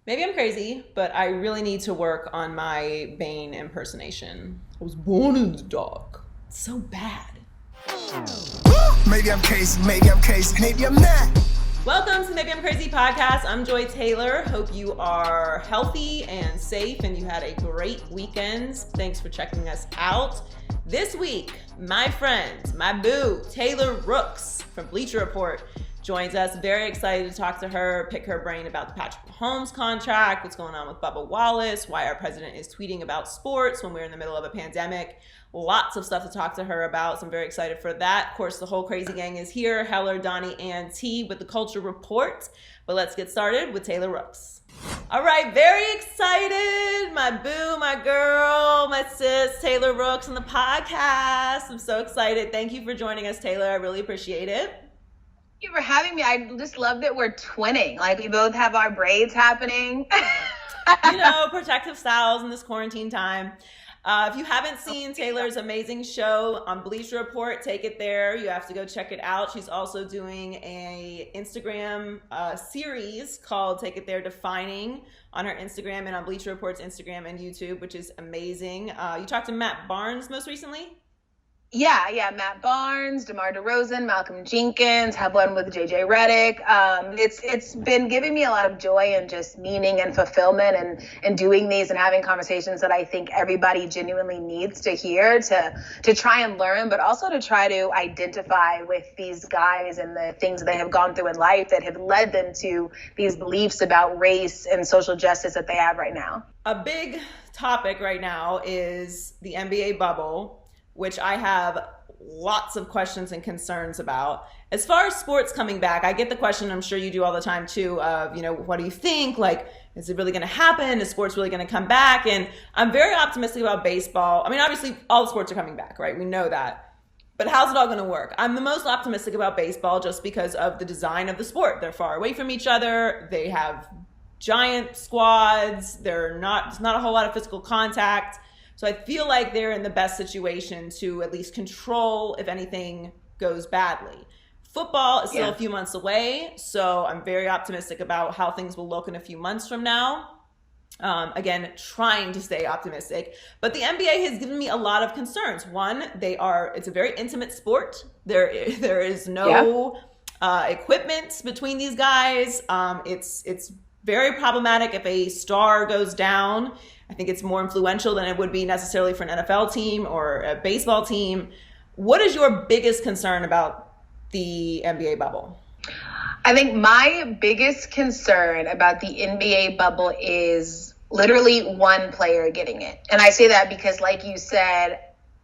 Maybe I'm crazy, but I really need to work on my Bane impersonation. I was born in the dark. It's so bad. Maybe I'm crazy, maybe I'm not. Welcome to Maybe I'm Crazy podcast. I'm Joy Taylor. Hope you are healthy and safe and you had a great weekend. Thanks for checking us out. This week, my friend, my boo, Taylor Rooks from Bleacher Report joins us. Very excited to talk to her, pick her brain about the Patrick Mahomes contract, what's going on with Bubba Wallace, why our president is tweeting about sports when we're in the middle of a pandemic. Lots of stuff to talk to her about, so I'm very excited for that. Of course, the whole crazy gang is here, Heller, Donnie, and T with the Culture Report. But let's get started with Taylor Rooks. All right, very excited. My boo, my girl, my sis, Taylor Rooks on the podcast. I'm so excited. Thank you for joining us, Taylor. I really appreciate it. Thank you for having me. I just love that we're twinning. Like, we both have our braids happening. You know, protective styles in this quarantine time. If you haven't seen Taylor's amazing show on Bleacher Report, take it there. You have to go check it out. She's also doing a Instagram series called Take It There Defining on her Instagram and on Bleacher Report's Instagram and YouTube, which is amazing. You talked to Matt Barnes most recently? Yeah. Matt Barnes, DeMar DeRozan, Malcolm Jenkins, have one with JJ Redick. It's been giving me a lot of joy and just meaning and fulfillment and doing these and having conversations that I think everybody genuinely needs to hear to try and learn, but also to try to identify with these guys and the things that they have gone through in life that have led them to these beliefs about race and social justice that they have right now. A big topic right now is the NBA bubble, which I have lots of questions and concerns about. As far as sports coming back, I get the question, I'm sure you do all the time too, of, what do you think? Like, is it really going to happen? Is sports really going to come back? And I'm very optimistic about baseball. I mean, obviously, all the sports are coming back, right? We know that. But how's it all going to work? I'm the most optimistic about baseball just because of the design of the sport. They're far away from each other. They have giant squads. There's not a whole lot of physical contact. So I feel like they're in the best situation to at least control if anything goes badly. Football is still a few months away, so I'm very optimistic about how things will look in a few months from now. Again, trying to stay optimistic. But the NBA has given me a lot of concerns. One, it's a very intimate sport. There is no equipment between these guys. It's very problematic if a star goes down. I think it's more influential than it would be necessarily for an NFL team or a baseball team. What is your biggest concern about the NBA bubble? I think my biggest concern about the NBA bubble is literally one player getting it. And I say that because, like you said,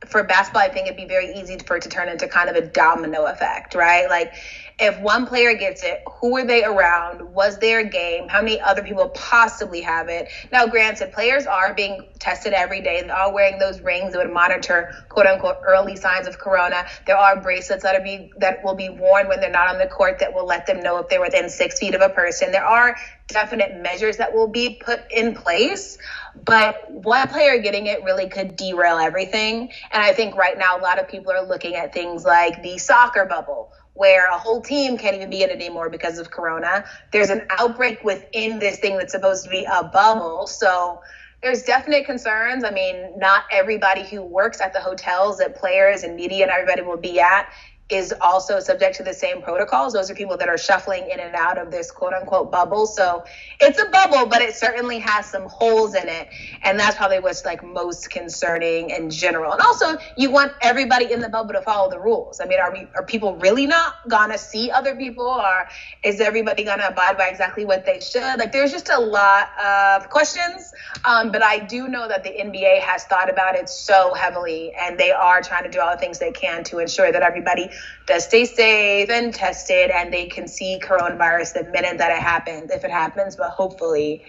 for basketball, I think it'd be very easy for it to turn into kind of a domino effect, right? Like, if one player gets it, who are they around? Was there a game? How many other people possibly have it? Now, granted, players are being tested every day. They are wearing those rings that would monitor, quote unquote, early signs of corona. There are bracelets that will be worn when they're not on the court that will let them know if they're within 6 feet of a person. There are definite measures that will be put in place, but one player getting it really could derail everything. And I think right now a lot of people are looking at things like the soccer bubble, where a whole team can't even be in it anymore because of corona. There's an outbreak within this thing that's supposed to be a bubble. So there's definite concerns. I mean, not everybody who works at the hotels that players and media and everybody will be at is also subject to the same protocols. Those are people that are shuffling in and out of this quote unquote bubble. So it's a bubble, but it certainly has some holes in it. And that's probably what's like most concerning in general. And also you want everybody in the bubble to follow the rules. I mean, are people really not gonna see other people, or is everybody gonna abide by exactly what they should? Like, there's just a lot of questions. But I do know that the NBA has thought about it so heavily, and they are trying to do all the things they can to ensure that everybody does stay safe and tested, and they can see coronavirus the minute that it happens, if it happens, but hopefully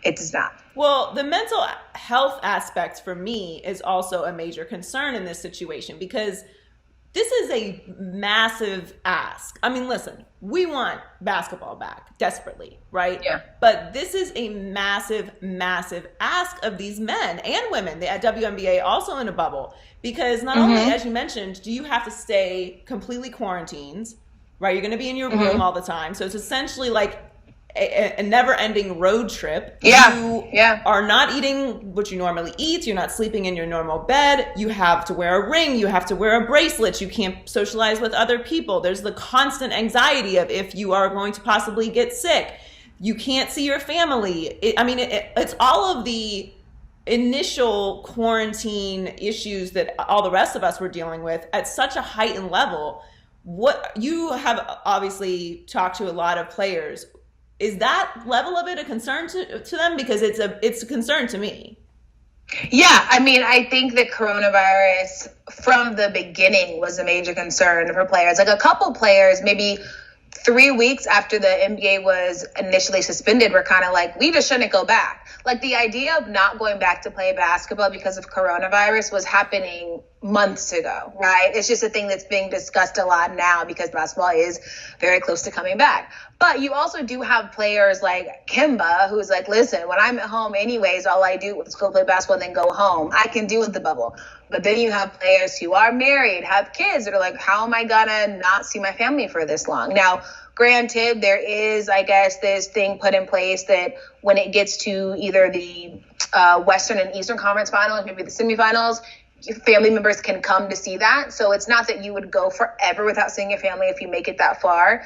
it does not. Well, the mental health aspect for me is also a major concern in this situation, because this is a massive ask. I mean, listen, we want basketball back desperately, right? Yeah. But this is a massive, massive ask of these men and women. The WNBA also in a bubble, because not only, as you mentioned, do you have to stay completely quarantined, right? You're going to be in your room all the time. So it's essentially like a never-ending road trip. Yeah. You are not eating what you normally eat. You're not sleeping in your normal bed. You have to wear a ring. You have to wear a bracelet. You can't socialize with other people. There's the constant anxiety of if you are going to possibly get sick. You can't see your family. It's all of the initial quarantine issues that all the rest of us were dealing with at such a heightened level. What you have obviously talked to a lot of players. Is that level of it a concern to them? Because it's a concern to me. Yeah, I mean, I think that coronavirus from the beginning was a major concern for players. Like a couple players, maybe 3 weeks after the NBA was initially suspended, were kind of like, we just shouldn't go back. Like the idea of not going back to play basketball because of coronavirus was happening months ago, right? It's just a thing that's being discussed a lot now because basketball is very close to coming back. But you also do have players like Kemba, who's like, listen, when I'm at home anyways, all I do is go play basketball and then go home. I can deal with the bubble. But then you have players who are married, have kids that are like, how am I gonna not see my family for this long? Now, granted, there is, I guess, this thing put in place that when it gets to either the Western and Eastern Conference Finals, maybe the semifinals, family members can come to see that. So it's not that you would go forever without seeing your family if you make it that far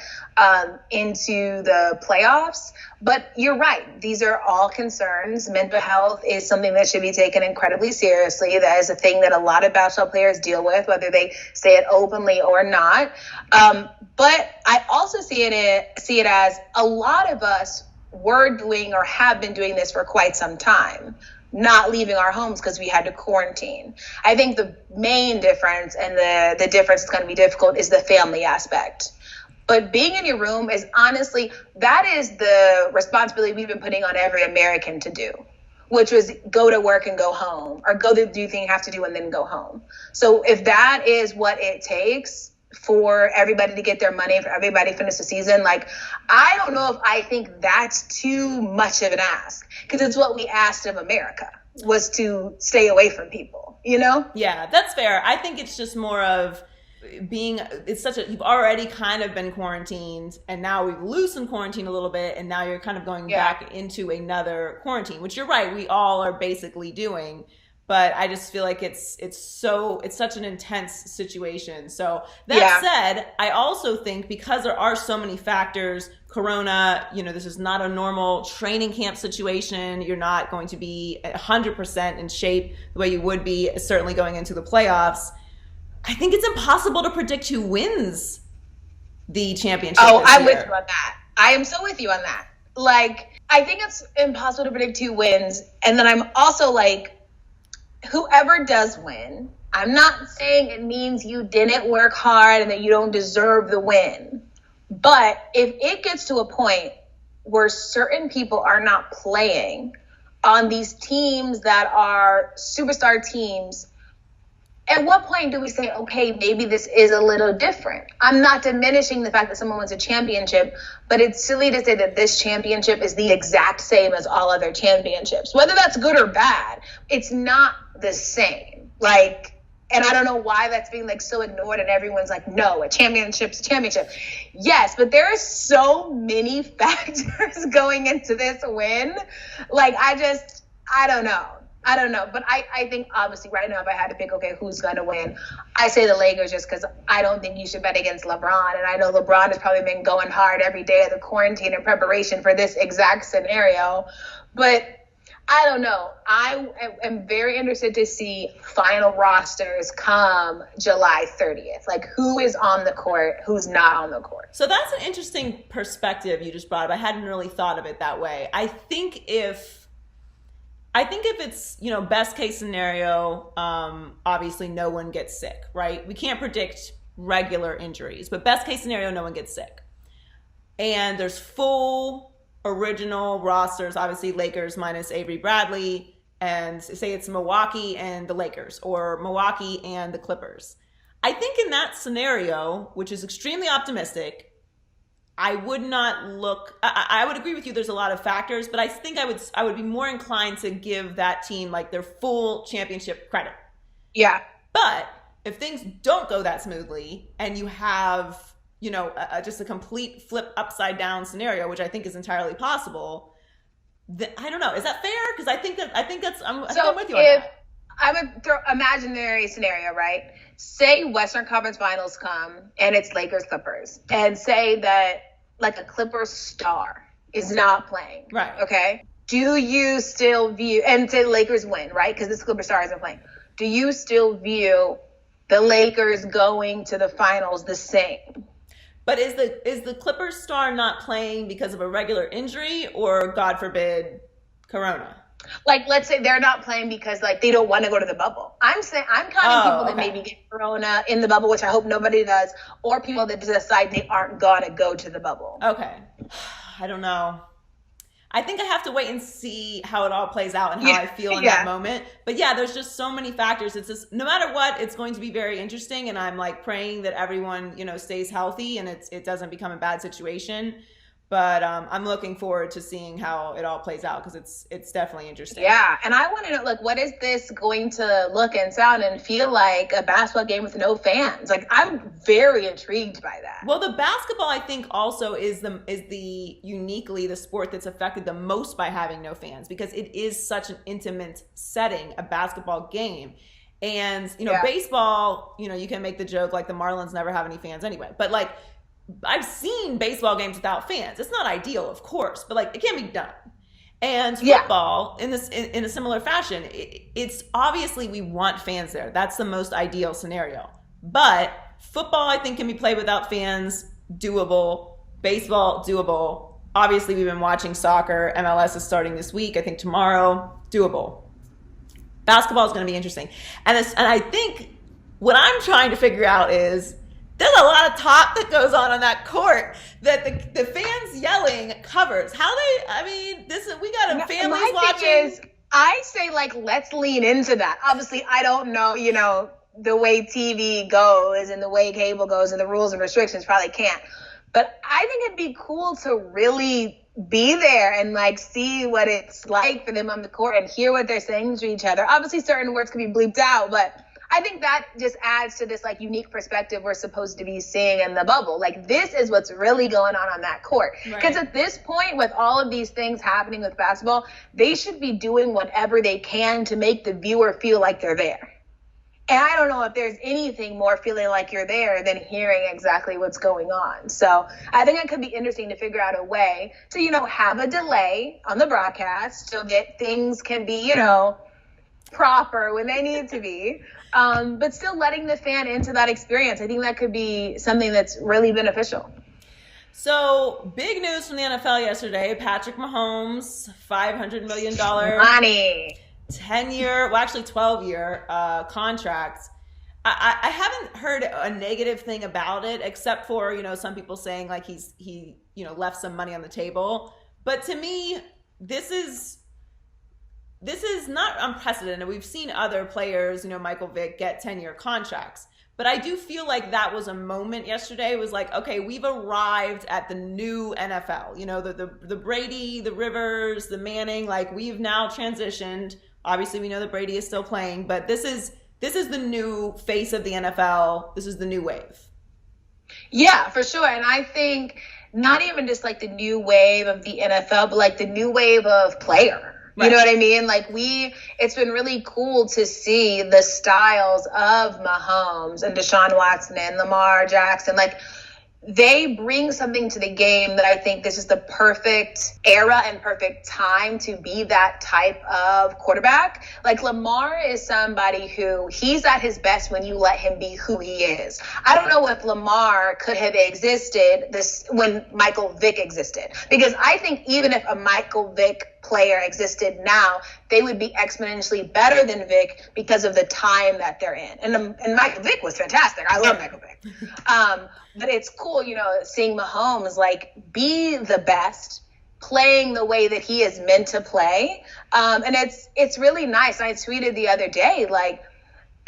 into the playoffs. But you're right. These are all concerns. Mental health is something that should be taken incredibly seriously. That is a thing that a lot of basketball players deal with, whether they say it openly or not. But I also see it as a lot of us were doing or have been doing this for quite some time, not leaving our homes because we had to quarantine. I think the main difference, and the difference that's going to be difficult, is the family aspect. But being in your room is honestly, that is the responsibility we've been putting on every American to do, which was go to work and go home, or go to do things you have to do and then go home. So if that is what it takes for everybody to get their money, for everybody to finish the season, like, I don't know if I think that's too much of an ask, because it's what we asked of America, was to stay away from people, you know? Yeah, that's fair. I think it's just more of you've already kind of been quarantined, and now we've loosened quarantine a little bit, and now you're kind of going back into another quarantine, which you're right, we all are basically doing. But I just feel like it's such an intense situation. So that said, I also think because there are so many factors, Corona, this is not a normal training camp situation. You're not going to be 100% in shape the way you would be certainly going into the playoffs. I think it's impossible to predict who wins the championship. Oh, I'm with you on that. I am so with you on that. Like, I think it's impossible to predict who wins. And then I'm also like, whoever does win, I'm not saying it means you didn't work hard and that you don't deserve the win. But if it gets to a point where certain people are not playing on these teams that are superstar teams, at what point do we say, okay, maybe this is a little different? I'm not diminishing the fact that someone wins a championship, but it's silly to say that this championship is the exact same as all other championships. Whether that's good or bad, it's not the same. Like, and I don't know why that's being like so ignored, and everyone's like, no, a championship's a championship. Yes, but there are so many factors going into this win. Like, I don't know. But I think obviously right now, if I had to pick, okay, who's going to win, I say the Lakers, just because I don't think you should bet against LeBron. And I know LeBron has probably been going hard every day of the quarantine in preparation for this exact scenario. But I don't know. I am very interested to see final rosters come July 30th. Like, who is on the court, who's not on the court. So that's an interesting perspective you just brought up. I hadn't really thought of it that way. I think if it's, best case scenario, obviously no one gets sick, right? We can't predict regular injuries, but best case scenario, no one gets sick. And there's full original rosters, obviously Lakers minus Avery Bradley, and say it's Milwaukee and the Lakers, or Milwaukee and the Clippers. I think in that scenario, which is extremely optimistic, I would not look. I would agree with you. There's a lot of factors, but I think I would be more inclined to give that team like their full championship credit. Yeah. But if things don't go that smoothly, and you have just a complete flip upside down scenario, which I think is entirely possible. I don't know. Is that fair? Because I think that's I'm with you on that. I would throw imaginary scenario, right? Say Western Conference Finals come and it's Lakers Clippers, and say that like a Clippers star is not playing, right? Okay. Do you still view, and say the Lakers win, right? Because this Clipper star isn't playing. Do you still view the Lakers going to the finals the same? But is the Clippers star not playing because of a regular injury or, God forbid, Corona? Like, let's say they're not playing because like they don't want to go to the bubble. I'm saying I'm counting people that maybe get Corona in the bubble, which I hope nobody does, or people that decide they aren't gonna go to the bubble. Okay, I don't know. I think I have to wait and see how it all plays out and how I feel in that moment. But yeah, there's just so many factors. It's just, no matter what, it's going to be very interesting. And I'm like praying that everyone, stays healthy and it doesn't become a bad situation. But I'm looking forward to seeing how it all plays out because it's definitely interesting. Yeah, and I want to know, like, what is this going to look and sound and feel like a basketball game with no fans? Like, I'm very intrigued by that. Well, the basketball, I think, also is uniquely the sport that's affected the most by having no fans because it is such an intimate setting, a basketball game. And, baseball, you can make the joke like the Marlins never have any fans anyway. But, like, I've seen baseball games without fans. It's not ideal, of course, but like it can be done. And football, in a similar fashion, it's obviously we want fans there. That's the most ideal scenario. But football, I think, can be played without fans. Doable. Baseball, doable. Obviously, we've been watching soccer. MLS is starting this week. I think tomorrow. Doable. Basketball is going to be interesting. And I think what I'm trying to figure out is, there's a lot of talk that goes on that court that the fans yelling covers. We got families watching. I say, like, let's lean into that. Obviously, I don't know, the way TV goes and the way cable goes and the rules and restrictions probably can't. But I think it'd be cool to really be there and, like, see what it's like for them on the court and hear what they're saying to each other. Obviously, certain words could be bleeped out, but I think that just adds to this like unique perspective we're supposed to be seeing in the bubble. Like this is what's really going on that court. Because at this point, with all of these things happening with basketball, they should be doing whatever they can to make the viewer feel like they're there. And I don't know if there's anything more feeling like you're there than hearing exactly what's going on. So I think it could be interesting to figure out a way to, have a delay on the broadcast so that things can be, proper when they need to be. But still letting the fan into that experience. I think that could be something that's really beneficial. So, big news from the NFL yesterday. Patrick Mahomes, $500 million. Money. 10-year, well, actually 12-year contract. I haven't heard a negative thing about it, except for, some people saying like he left some money on the table. But to me, this is not unprecedented. We've seen other players, Michael Vick, get 10-year contracts. But I do feel like that was a moment yesterday. It was like, okay, we've arrived at the new NFL. The Brady, the Rivers, the Manning, like we've now transitioned. Obviously, we know that Brady is still playing, but this is the new face of the NFL. This is the new wave. Yeah, for sure. And I think not even just like the new wave of the NFL, but like the new wave of player. You know what I mean? Like it's been really cool to see the styles of Mahomes and Deshaun Watson and Lamar Jackson. Like they bring something to the game that I think this is the perfect era and perfect time to be that type of quarterback. Like Lamar is somebody who he's at his best when you let him be who he is. I don't know if Lamar could have existed when Michael Vick existed, because I think even if a Michael Vick player existed now, they would be exponentially better than Vic because of the time that they're in. And Michael Vick was fantastic. I love Michael Vick. But it's cool, seeing Mahomes like be the best, playing the way that he is meant to play. And it's really nice. I tweeted the other day, like,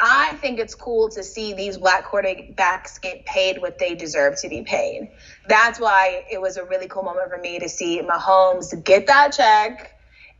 I think it's cool to see these black quarterbacks get paid what they deserve to be paid. That's why it was a really cool moment for me to see Mahomes get that check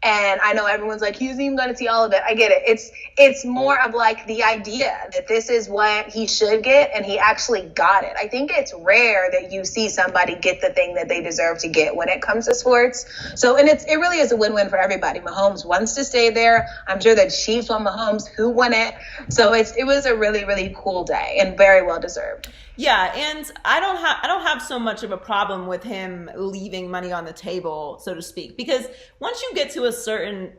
And I know everyone's like, he isn't even going to see all of it. I get it. It's more of like the idea that this is what he should get, and he actually got it. I think it's rare that you see somebody get the thing that they deserve to get when it comes to sports. So, and it really is a win-win for everybody. Mahomes wants to stay there. I'm sure the Chiefs want Mahomes, who won it. So it was a really, really cool day and very well deserved. Yeah, and I don't have so much of a problem with him leaving money on the table, so to speak, because once you get to a certain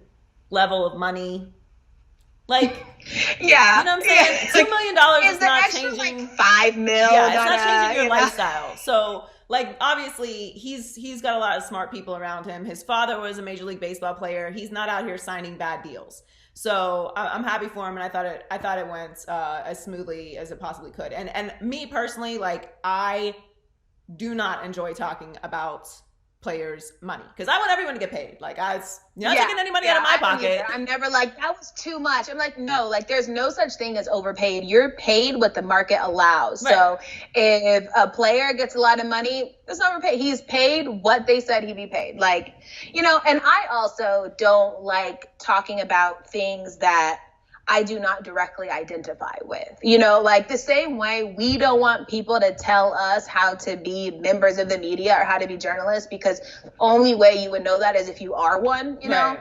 level of money, like, yeah, you know what I'm saying? $2 million is not changing. Like $5 million. Yeah, it's not changing your lifestyle. So, like, obviously, he's got a lot of smart people around him. His father was a Major League Baseball player. He's not out here signing bad deals. So I'm happy for him, and I thought it went as smoothly as it possibly could. And me personally, like, I do not enjoy talking about players' money because I want everyone to get paid. Like, you're not taking any money out of my pocket. I'm never like, that was too much. I'm like, no, like, there's no such thing as overpaid. You're paid what the market allows. Right. So if a player gets a lot of money, it's overpaid. He's paid what they said he'd be paid. Like, you know, and I also don't like talking about things that I do not directly identify with, you know, like the same way we don't want people to tell us how to be members of the media or how to be journalists, because only way you would know that is if you are one, you know.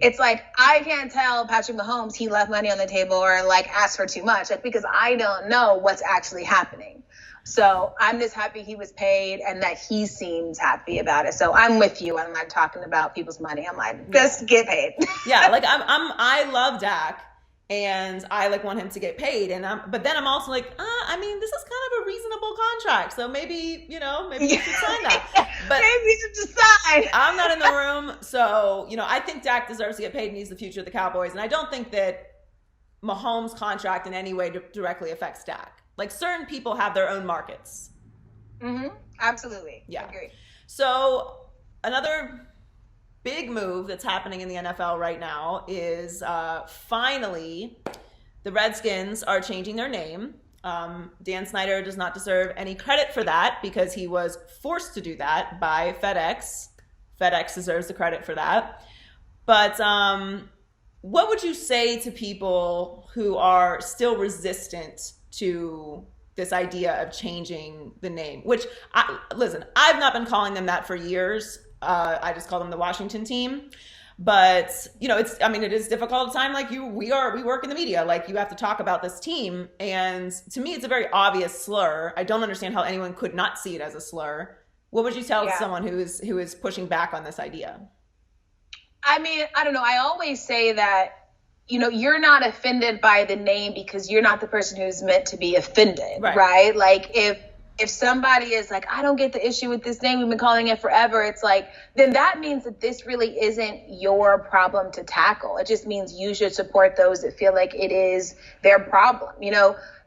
It's like, I can't tell Patrick Mahomes he left money on the table or like asked for too much, like, because I don't know what's actually happening. So I'm just happy he was paid and that he seems happy about it. So I'm with you. I'm not talking about people's money. I'm like, just get paid. Yeah, like I love Dak. And I like want him to get paid, but then I'm also like, I mean, this is kind of a reasonable contract, so maybe you should sign that. But maybe you should decide. I'm not in the room, so I think Dak deserves to get paid, and he's the future of the Cowboys. And I don't think that Mahomes' contract in any way directly affects Dak. Like, certain people have their own markets. Mm-hmm. Absolutely. Yeah. I agree. So another big move that's happening in the NFL right now is finally the Redskins are changing their name. Dan Snyder does not deserve any credit for that because he was forced to do that by FedEx. FedEx deserves the credit for that. But what would you say to people who are still resistant to this idea of changing the name? Which, I've not been calling them that for years. I just call them the Washington team. But, it is difficult time. Like we work in the media. Like, you have to talk about this team. And to me, it's a very obvious slur. I don't understand how anyone could not see it as a slur. What would you tell someone who is pushing back on this idea? I mean, I don't know. I always say that, you're not offended by the name because you're not the person who's meant to be offended, right? Like, if somebody is like, I don't get the issue with this name, we've been calling it forever, it's like, then that means that this really isn't your problem to tackle. It just means you should support those that feel like it is their problem.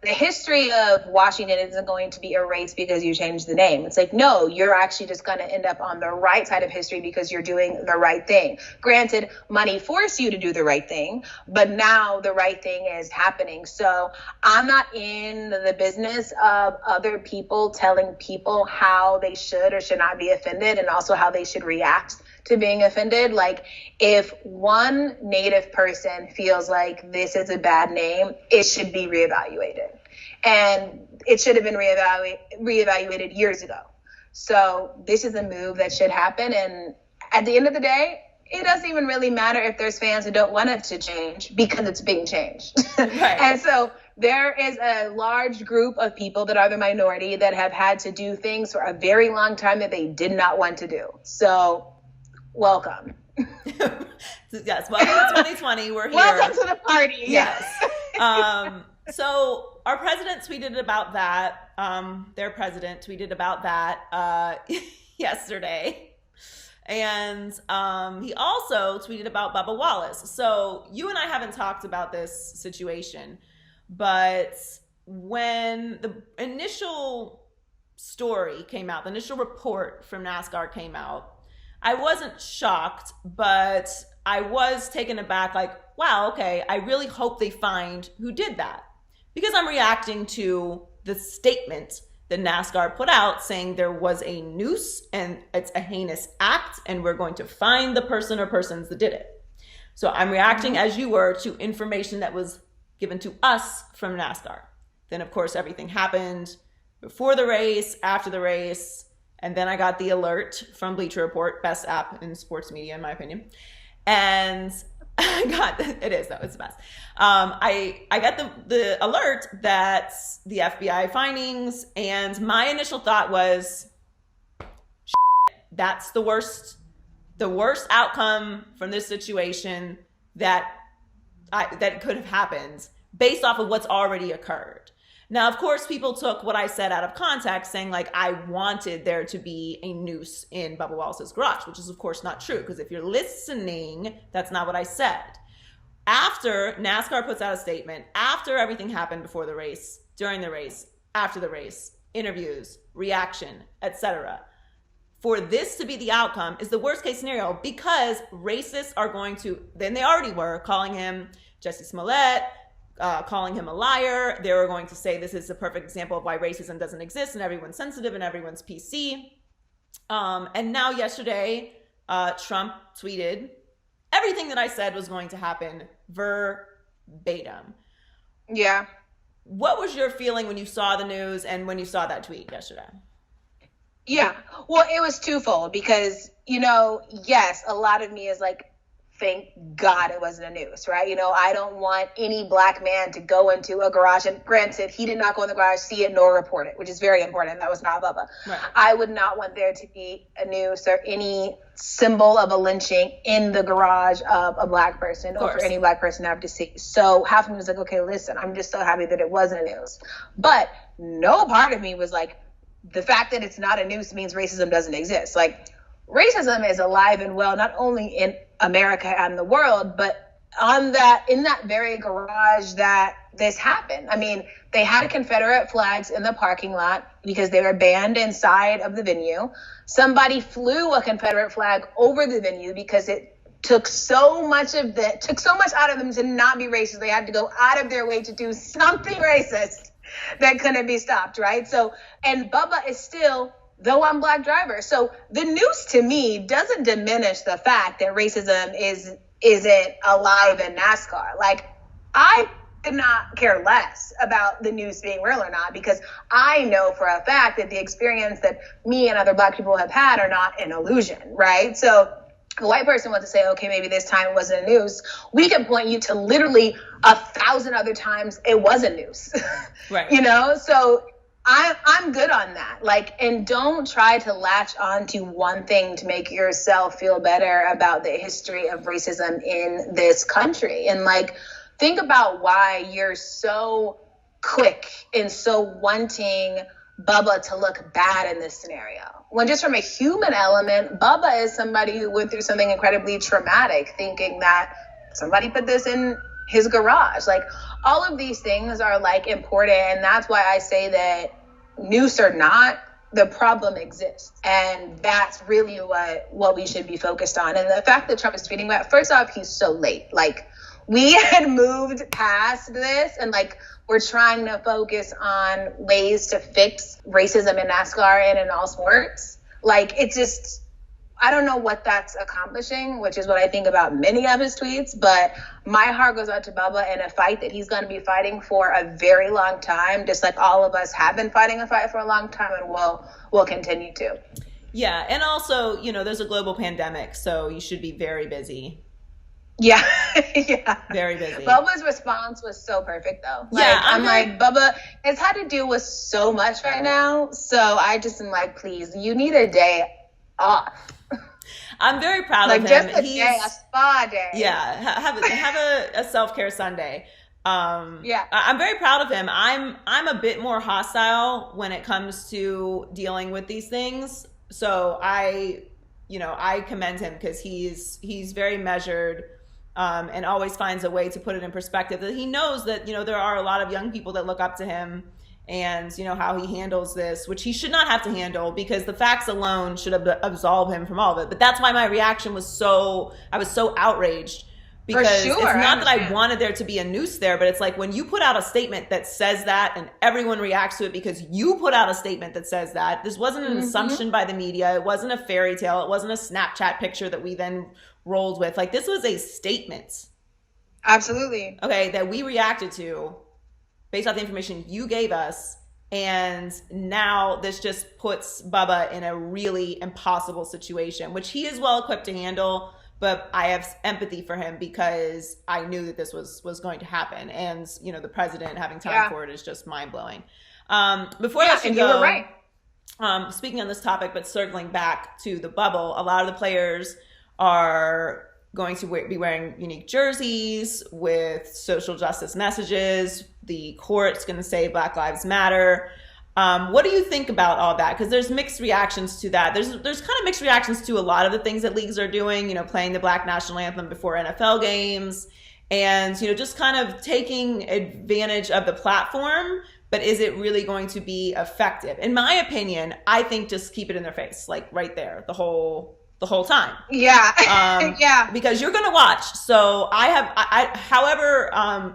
The history of Washington isn't going to be erased because you changed the name. It's like, no, you're actually just going to end up on the right side of history because you're doing the right thing. Granted, money forced you to do the right thing, but now the right thing is happening. So I'm not in the business of other people telling people how they should or should not be offended, and also how they should react to being offended. Like, if one Native person feels like this is a bad name, it should be reevaluated. And it should have been reevaluated years ago. So this is a move that should happen. And at the end of the day, it doesn't even really matter if there's fans who don't want it to change because it's being changed. Right. And so there is a large group of people that are the minority that have had to do things for a very long time that they did not want to do. So welcome. Yes, welcome to 2020. We're here. Welcome to the party. Yes. So our president tweeted about that. Their president tweeted about that yesterday. And he also tweeted about Bubba Wallace. So you and I haven't talked about this situation, but when the initial story came out, the initial report from NASCAR came out, I wasn't shocked, but I was taken aback, like, wow, okay, I really hope they find who did that. Because I'm reacting to the statement that NASCAR put out saying there was a noose and it's a heinous act and we're going to find the person or persons that did it. So I'm reacting as you were to information that was given to us from NASCAR. Then, of course, everything happened before the race, after the race, and then I got the alert from Bleacher Report, best app in sports media, in my opinion. And I got, it is though, it's the best. I got the alert that the FBI findings, and my initial thought was, that's the worst outcome from this situation that could have happened based off of what's already occurred. Now, of course, people took what I said out of context, saying like I wanted there to be a noose in Bubba Wallace's garage, which is of course not true, because if you're listening, that's not what I said. After NASCAR puts out a statement, after everything happened before the race, during the race, after the race, interviews, reaction, etc., for this to be the outcome is the worst case scenario, because racists are going to, then they already were, calling him Jesse Smollett, calling him a liar. They were going to say this is a perfect example of why racism doesn't exist and everyone's sensitive and everyone's PC. And now yesterday, Trump tweeted everything that I said was going to happen verbatim. Yeah. What was your feeling when you saw the news and when you saw that tweet yesterday? Yeah. Well, it was twofold because, yes, a lot of me is like, thank God it wasn't a noose, right? I don't want any black man to go into a garage, and granted, he did not go in the garage, see it, nor report it, which is very important. That was not Bubba. Right. I would not want there to be a noose or any symbol of a lynching in the garage of a black person or for any black person to have to see. So half of me was like, okay, listen, I'm just so happy that it wasn't a noose. But no part of me was like, the fact that it's not a noose means racism doesn't exist. Like, racism is alive and well, not only in America and the world, but in that very garage that this happened. I mean, they had Confederate flags in the parking lot because they were banned inside of the venue. Somebody flew a Confederate flag over the venue because it took so much out of them to not be racist. They had to go out of their way to do something racist that couldn't be stopped, right? So, and Bubba is still the one black driver. So the news to me doesn't diminish the fact that racism isn't alive in NASCAR. Like, I could not care less about the news being real or not, because I know for a fact that the experience that me and other black people have had are not an illusion, right? So a white person wants to say, okay, maybe this time it wasn't a noose. We can point you to literally 1,000 other times it was a noose, right? So I'm good on that. Like, and don't try to latch on to one thing to make yourself feel better about the history of racism in this country. And like, think about why you're so quick and so wanting Bubba to look bad in this scenario. When just from a human element, Bubba is somebody who went through something incredibly traumatic, thinking that somebody put this in his garage. Like, all of these things are like important, and that's why I say that noose or not, the problem exists, and that's really what we should be focused on. And the fact that Trump is tweeting that, first off, he's so late. Like, we had moved past this, and like, we're trying to focus on ways to fix racism in NASCAR and in all sports. Like, it's just, I don't know what that's accomplishing, which is what I think about many of his tweets, but my heart goes out to Bubba in a fight that he's going to be fighting for a very long time, just like all of us have been fighting a fight for a long time, and will continue to. Yeah, and also, there's a global pandemic, so you should be very busy. Yeah. Yeah. Very busy. Bubba's response was so perfect, though. Like, yeah, I'm like, Bubba, it's had to do with so much right now, so I just am like, please, you need a day off. I'm very proud of him. Like, just a spa day. Yeah, have a self-care Sunday. Yeah, I'm very proud of him. I'm a bit more hostile when it comes to dealing with these things. So I commend him, because he's very measured, and always finds a way to put it in perspective. That he knows that there are a lot of young people that look up to him, and how he handles this, which he should not have to handle, because the facts alone should absolve him from all of it. But that's why my reaction was I was so outraged, because it's not that I wanted there to be a noose there, but it's like, when you put out a statement that says that and everyone reacts to it because you put out a statement that says that, this wasn't an assumption by the media. It wasn't a fairy tale. It wasn't a Snapchat picture that we then rolled with. Like, this was a statement, Absolutely. okay, that we reacted to based off the information you gave us. And now this just puts Bubba in a really impossible situation, which he is well equipped to handle. But I have empathy for him because I knew that this was going to happen. And, you know, the president having time for it is just mind blowing. Before I let you go, you were right. Speaking on this topic, but circling back to the bubble, a lot of the players are going to be wearing unique jerseys with social justice messages. The court's going to say Black Lives Matter. What do you think about all that? Because there's mixed reactions to that. There's kind of mixed reactions to a lot of the things that leagues are doing, you know, playing the Black National Anthem before NFL games and, you know, just kind of taking advantage of the platform. But is it really going to be effective? In my opinion, I think just keep it in their face, like right there, the whole time. Yeah. Yeah. Because you're going to watch. So however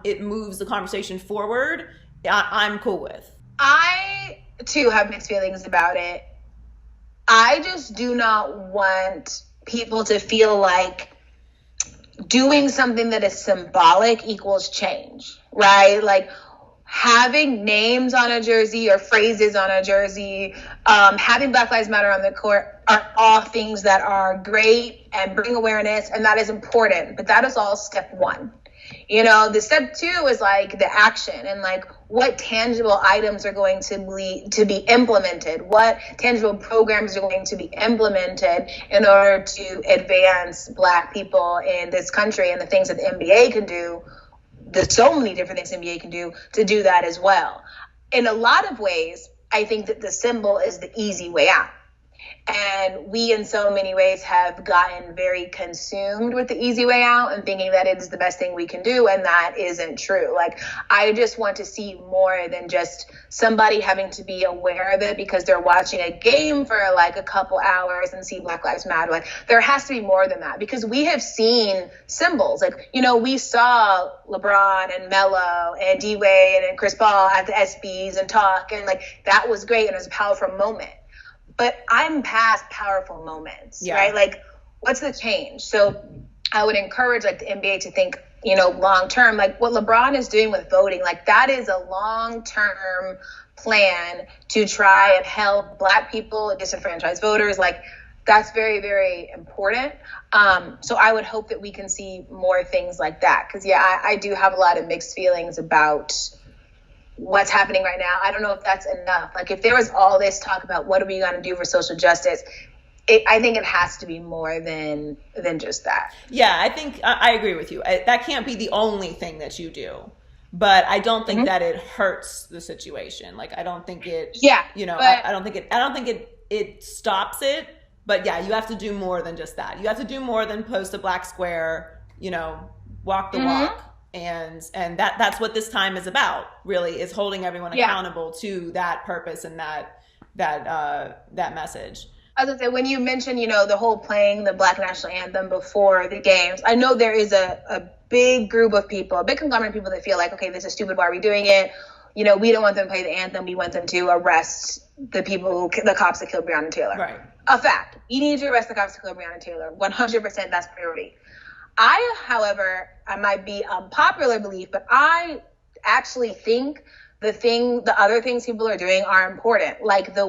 it moves the conversation forward, I'm cool with. I, too, have mixed feelings about it. I just do not want people to feel like doing something that is symbolic equals change, right? Like, having names on a jersey or phrases on a jersey, having Black Lives Matter on the court are all things that are great and bring awareness, and that is important. But that is all step one. You know, the step two is like the action and like what tangible items are going to be implemented, what tangible programs are going to be implemented in order to advance Black people in this country and the things that the NBA can do. There's so many different things the NBA can do to do that as well. In a lot of ways, I think that the symbol is the easy way out. And we, in so many ways, have gotten very consumed with the easy way out and thinking that it is the best thing we can do. And that isn't true. Like, I just want to see more than just somebody having to be aware of it because they're watching a game for like a couple hours and see Black Lives Matter. Like, there has to be more than that because we have seen symbols. Like, you know, we saw LeBron and Melo and D-Wade and Chris Paul at the ESPYs and talk. And like, that was great. And it was a powerful moment. But I'm past powerful moments, right? Like, what's the change? So I would encourage like the NBA to think, you know, long term, like what LeBron is doing with voting, like that is a long term plan to try and help Black people, disenfranchised voters. Like, that's very, very important. So I would hope that we can see more things like that. Because, I do have a lot of mixed feelings about what's happening right now. I don't know if that's enough. Like, if there was all this talk about what are we going to do for social justice, I think it has to be more than just that. Yeah, I think I agree with you. That can't be the only thing that you do. But I don't think that it hurts the situation. Like, I don't think it. Yeah. You know, I don't think it stops it. But yeah, you have to do more than just that. You have to do more than post a black square. You know, walk the walk. And that's what this time is about, really, is holding everyone accountable to that purpose and that message. As I said, when you mentioned, you know, the whole playing the Black National Anthem before the games, I know there is a big group of people, a big conglomerate of people that feel like, okay, this is stupid. Why are we doing it? You know, we don't want them to play the anthem. We want them to arrest the cops that killed Breonna Taylor. Right. A fact. You need to arrest the cops that killed Breonna Taylor. 100%, that's priority. However, I might be unpopular belief, but I actually think the other things people are doing are important, like the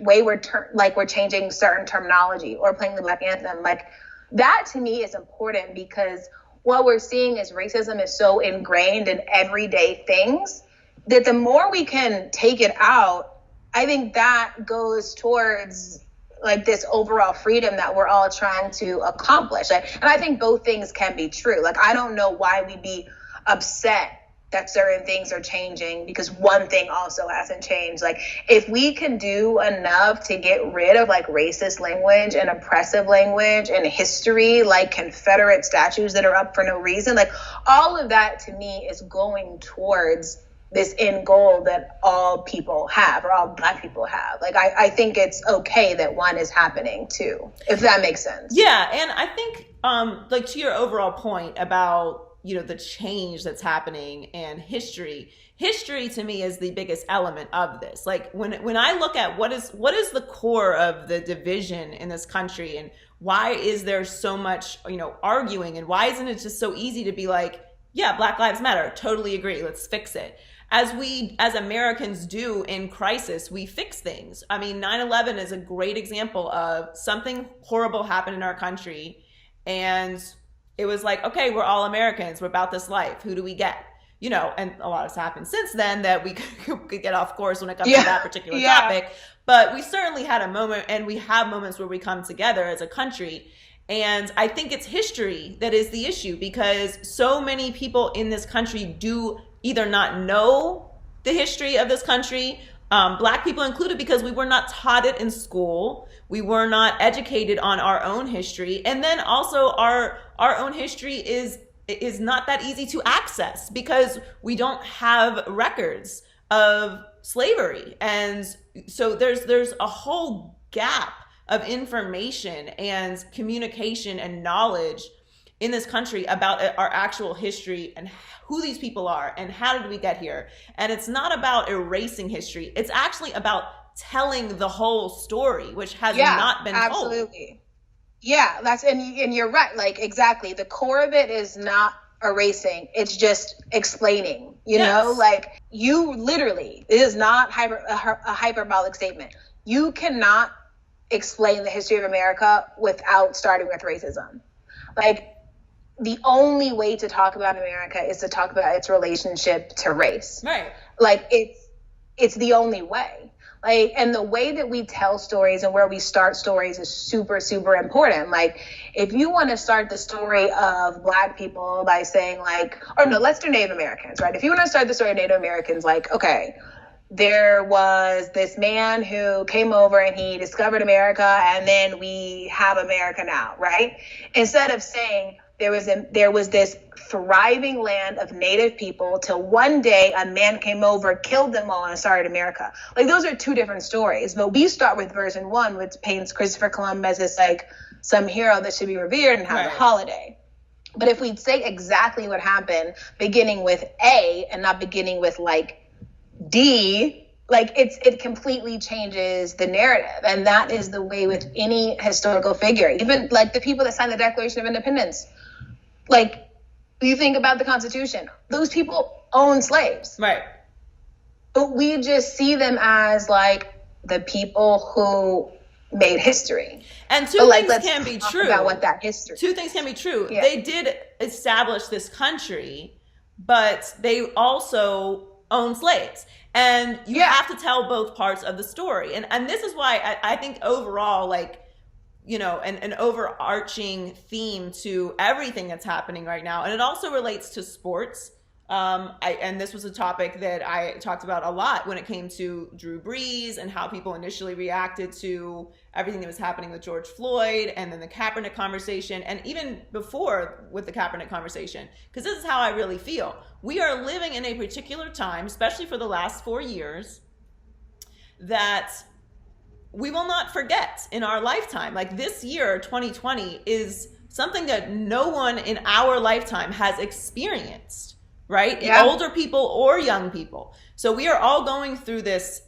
way we're changing certain terminology or playing the Black Anthem. Like, that to me is important because what we're seeing is racism is so ingrained in everyday things that the more we can take it out, I think that goes towards like this overall freedom that we're all trying to accomplish. And I think both things can be true. Like, I don't know why we'd be upset that certain things are changing because one thing also hasn't changed. Like, if we can do enough to get rid of like racist language and oppressive language and history, like Confederate statues that are up for no reason, like all of that to me is going towards this end goal that all people have, or all Black people have. Like, I think it's okay that one is happening too, if that makes sense. Yeah, and I think, like, to your overall point about, you know, the change that's happening and history to me is the biggest element of this. Like, when I look at what is the core of the division in this country and Why is there so much, arguing? And why isn't it just so easy to be like, yeah, Black Lives Matter, totally agree, let's fix it. As Americans do in crisis, we fix things. I mean, 9/11 is a great example of something horrible happened in our country. And it was like, okay, we're all Americans. We're about this life. Who do we get? And a lot has happened since then that we could get off course when it comes to that particular topic. But we certainly had a moment, and we have moments where we come together as a country. And I think it's history that is the issue, because so many people in this country do either not know the history of this country, Black people included, because we were not taught it in school. We were not educated on our own history. And then also our own history is not that easy to access because we don't have records of slavery. And so there's a whole gap of information and communication and knowledge in this country about our actual history and who these people are and how did we get here. And it's not about erasing history. It's actually about telling the whole story, which has not been told. Absolutely. Yeah, and you're right. Like, exactly. The core of it is not erasing. It's just explaining, you know, like you literally, it is not a hyperbolic statement. You cannot explain the history of America without starting with racism. Like, the only way to talk about America is to talk about its relationship to race. Right. Like, it's the only way. Like, and the way that we tell stories and where we start stories is super, super important. Like, if you want to start the story of Black people by saying let's do Native Americans, right? If you want to start the story of Native Americans, like, okay, there was this man who came over and he discovered America, and then we have America now, right? Instead of saying there was this thriving land of Native people till one day a man came over, killed them all, and started America. Like, those are two different stories. But we start with version one, which paints Christopher Columbus as like some hero that should be revered and have a holiday. But if we say exactly what happened, beginning with A and not beginning with like D, like it completely changes the narrative. And that is the way with any historical figure, even like the people that signed the Declaration of Independence. Like, you think about the Constitution, those people own slaves. Right. But we just see them as like the people who made history. And two things can be true about what that history. Two things can be true. Yeah. They did establish this country, but they also own slaves. And you have to tell both parts of the story. And this is why I think overall, like, an overarching theme to everything that's happening right now. And it also relates to sports. And this was a topic that I talked about a lot when it came to Drew Brees and how people initially reacted to everything that was happening with George Floyd, and then the Kaepernick conversation, and even before with the Kaepernick conversation, because this is how I really feel. We are living in a particular time, especially for the last 4 years, that we will not forget in our lifetime. Like, this year, 2020, is something that no one in our lifetime has experienced, right? Yeah. Older people or young people. So we are all going through this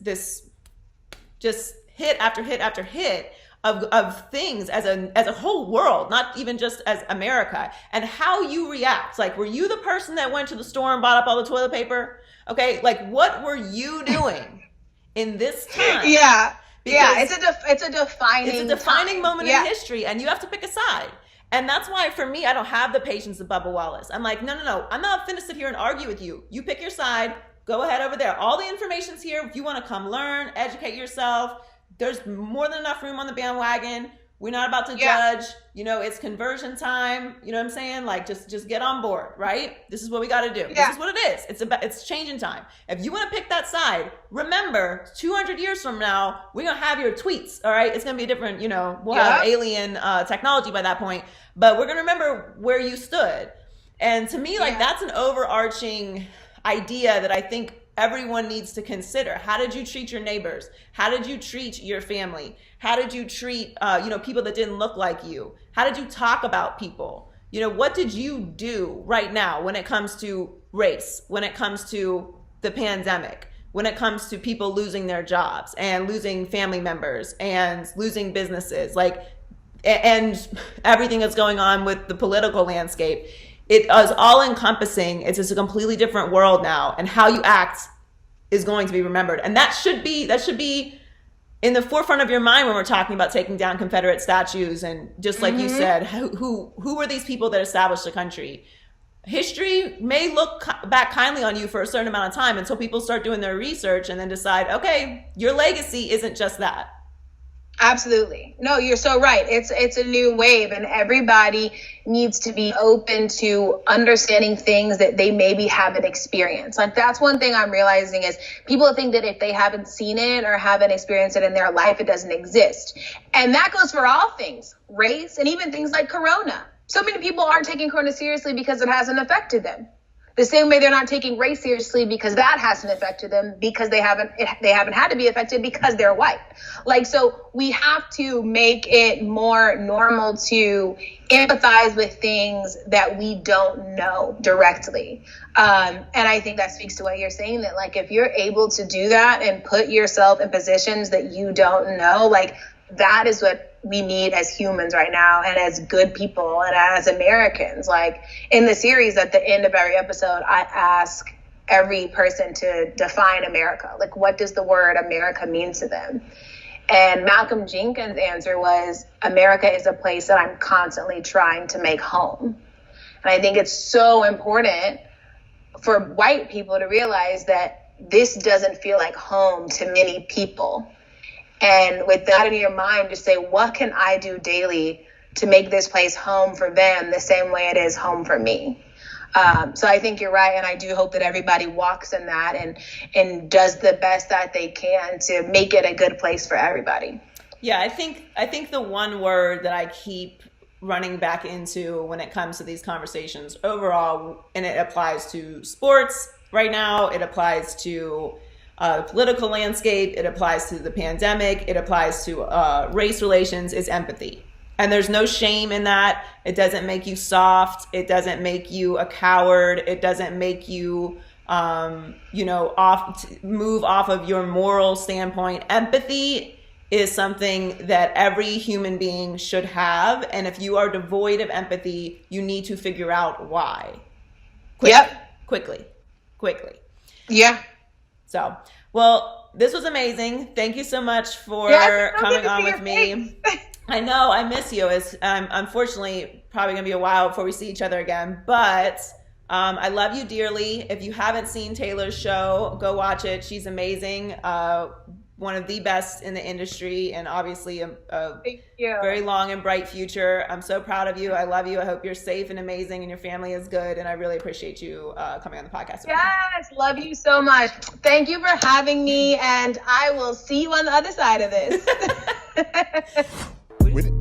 just hit after hit after hit of things as a whole world, not even just as America, and how you react. Like, were you the person that went to the store and bought up all the toilet paper? Okay, like, what were you doing in this time? Yeah. Because it's a defining moment in history, and you have to pick a side. And that's why, for me, I don't have the patience of Bubba Wallace. I'm like, no, I'm not finna sit here and argue with you. You pick your side, go ahead over there. All the information's here. If you want to come learn, educate yourself, there's more than enough room on the bandwagon. We're not about to judge. It's conversion time. You know what I'm saying? Like, just get on board, right? This is what we got to do. Yeah. This is what it is. It's changing time. If you want to pick that side, remember, 200 years from now, we're going to have your tweets, all right? It's going to be different, we'll have alien technology by that point, but we're going to remember where you stood. And to me, like, that's an overarching idea that I think everyone needs to consider. How did you treat your neighbors? How did you treat your family? How did you treat, people that didn't look like you? How did you talk about people? What did you do right now when it comes to race, when it comes to the pandemic, when it comes to people losing their jobs and losing family members and losing businesses? Like, and everything that's going on with the political landscape. It is all encompassing. It's just a completely different world now, and how you act is going to be remembered. And that should be in the forefront of your mind when we're talking about taking down Confederate statues. And just like you said, who were these people that established the country? History may look back kindly on you for a certain amount of time until people start doing their research and then decide, okay, your legacy isn't just that. Absolutely. No, you're so right. It's a new wave, and everybody needs to be open to understanding things that they maybe haven't experienced. Like, that's one thing I'm realizing is people think that if they haven't seen it or haven't experienced it in their life, it doesn't exist. And that goes for all things, race, and even things like Corona. So many people aren't taking Corona seriously because it hasn't affected them. The same way they're not taking race seriously because that hasn't affected them, because they haven't had to be affected because they're white. Like, so we have to make it more normal to empathize with things that we don't know directly. And I think that speaks to what you're saying, that like, if you're able to do that and put yourself in positions that you don't know, like, that is what we need as humans right now, and as good people, and as Americans. Like, in the series, at the end of every episode, I ask every person to define America. Like, what does the word America mean to them? And Malcolm Jenkins' answer was, America is a place that I'm constantly trying to make home. And I think it's so important for white people to realize that this doesn't feel like home to many people. And with that in your mind, just say, what can I do daily to make this place home for them the same way it is home for me? So I think you're right. And I do hope that everybody walks in that and does the best that they can to make it a good place for everybody. Yeah, I think the one word that I keep running back into when it comes to these conversations overall, and it applies to sports right now, it applies to political landscape, it applies to the pandemic, it applies to race relations, is empathy. And there's no shame in that. It doesn't make you soft. It doesn't make you a coward. It doesn't make you, move off of your moral standpoint. Empathy is something that every human being should have. And if you are devoid of empathy, you need to figure out why. Quickly. Yeah. So, well, this was amazing. Thank you so much for coming on with me. I know, I miss you. It's unfortunately probably going to be a while before we see each other again, but I love you dearly. If you haven't seen Taylor's show, go watch it. She's amazing. One of the best in the industry, and obviously a very long and bright future. I'm so proud of you. I love you. I hope you're safe and amazing and your family is good. And I really appreciate you coming on the podcast. Yes, love you so much. Thank you for having me, and I will see you on the other side of this. With it.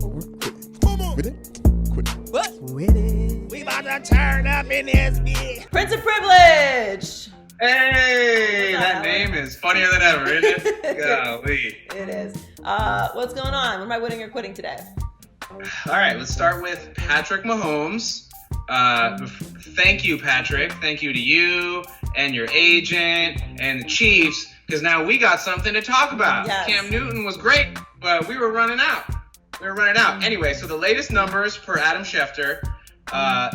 We about to turn up in this bitch. Prince of Privilege. Hey, that name is funnier than ever, isn't it? Golly. It is. What's going on? What am I winning or quitting today? All right, let's start with Patrick Mahomes. Thank you, Patrick. Thank you to you and your agent and the Chiefs, because now we got something to talk about. Yes. Cam Newton was great, but we were running out. Anyway, so the latest numbers per Adam Schefter,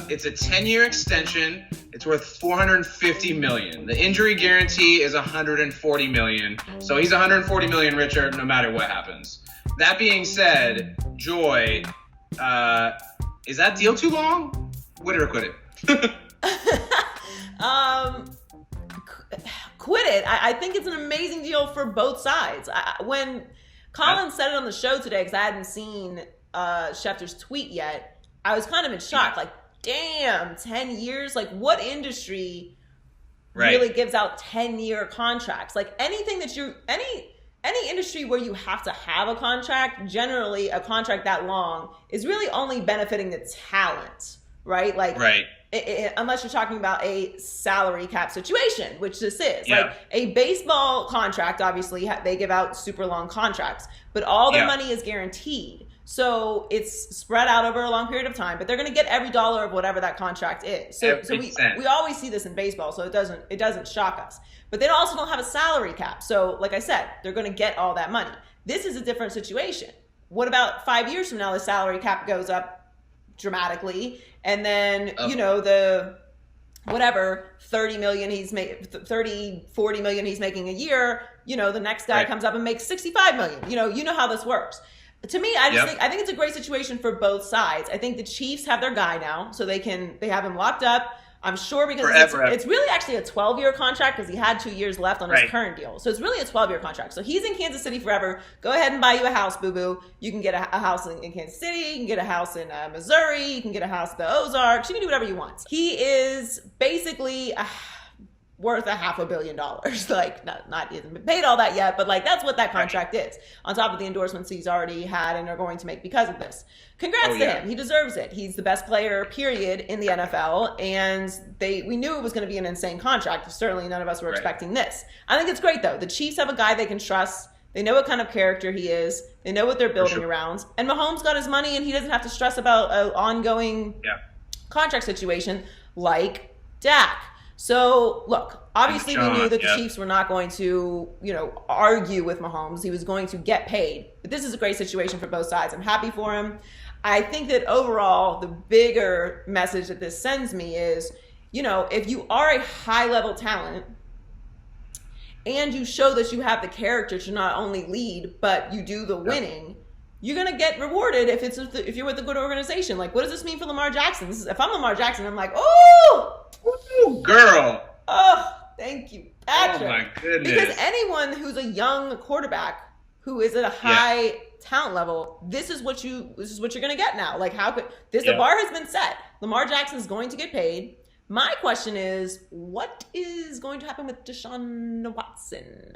it's a 10-year extension. It's worth $450 million. The injury guarantee is $140 million. So he's $140 million richer no matter what happens. That being said, Joy, is that deal too long? Quit it or quit it? Quit it. I think it's an amazing deal for both sides. When Colin said it on the show today, because I hadn't seen Schefter's tweet yet, I was kind of in shock. Like, damn, 10 years? Like, what industry really gives out 10-year contracts? Like, anything that any industry where you have to have a contract, generally a contract that long is really only benefiting the talent, right? Like, unless you're talking about a salary cap situation, which this is. Yeah. Like, a baseball contract, obviously, they give out super long contracts, but all their money is guaranteed. So it's spread out over a long period of time, but they're going to get every dollar of whatever that contract is. So we always see this in baseball, so it doesn't shock us. But they also don't have a salary cap. So like I said, they're going to get all that money. This is a different situation. what about 5 years from now? The salary cap goes up dramatically, and then the whatever 30 million he's making, 40 million he's making a year. The next guy comes up and makes 65 million. You know how this works. To me, I think it's a great situation for both sides. I think the Chiefs have their guy now, so they have him locked up. I'm sure because it's really actually a 12-year contract because he had 2 years left on his current deal. So it's really a 12-year contract. So he's in Kansas City forever. Go ahead and buy you a house, boo-boo. You can get a house in Kansas City. You can get a house in Missouri. You can get a house in the Ozarks. You can do whatever you want. He is basically worth $500 million. Like, not he hasn't paid all that yet, but like that's what that contract is. On top of the endorsements he's already had and are going to make because of this. Congrats to him. He deserves it. He's the best player, period, in the NFL. And we knew it was going to be an insane contract. Certainly none of us were expecting this. I think it's great, though. The Chiefs have a guy they can trust. They know what kind of character he is. They know what they're building around. And Mahomes got his money, and he doesn't have to stress about an ongoing contract situation like Dak. So, look, obviously we knew that the Chiefs were not going to, argue with Mahomes. He was going to get paid. But this is a great situation for both sides. I'm happy for him. I think that overall, the bigger message that this sends me is, if you are a high-level talent and you show that you have the character to not only lead, but you do the winning, you're going to get rewarded if you're with a good organization. Like, what does this mean for Lamar Jackson? If I'm Lamar Jackson, I'm like, Ooh, girl. Oh, thank you, Patrick. Oh, my goodness. Because anyone who's a young quarterback who is at a high talent level, this is what you're going to get now. Like, how could this? The bar has been set. Lamar Jackson's going to get paid. My question is, what is going to happen with Deshaun Watson?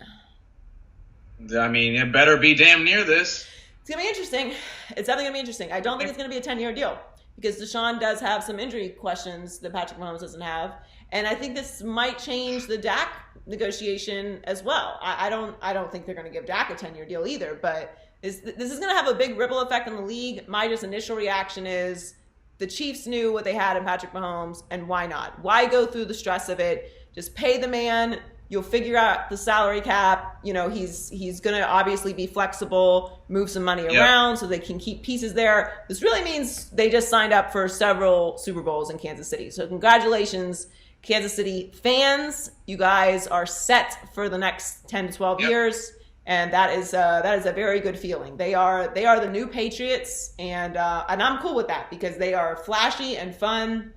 I mean, it better be damn near this. It's going to be interesting. It's definitely going to be interesting. I don't think it's going to be a 10-year deal because Deshaun does have some injury questions that Patrick Mahomes doesn't have. And I think this might change the Dak negotiation as well. I don't think they're going to give Dak a 10-year deal either, but this is going to have a big ripple effect on the league. My just initial reaction is the Chiefs knew what they had in Patrick Mahomes, and why not? Why go through the stress of it? Just pay the man. You'll figure out the salary cap. He's going to obviously be flexible, move some money around so they can keep pieces there. This really means they just signed up for several Super Bowls in Kansas City. So congratulations, Kansas City fans. You guys are set for the next 10 to 12 years. And that is a very good feeling. They are the new Patriots, and I'm cool with that because they are flashy and fun.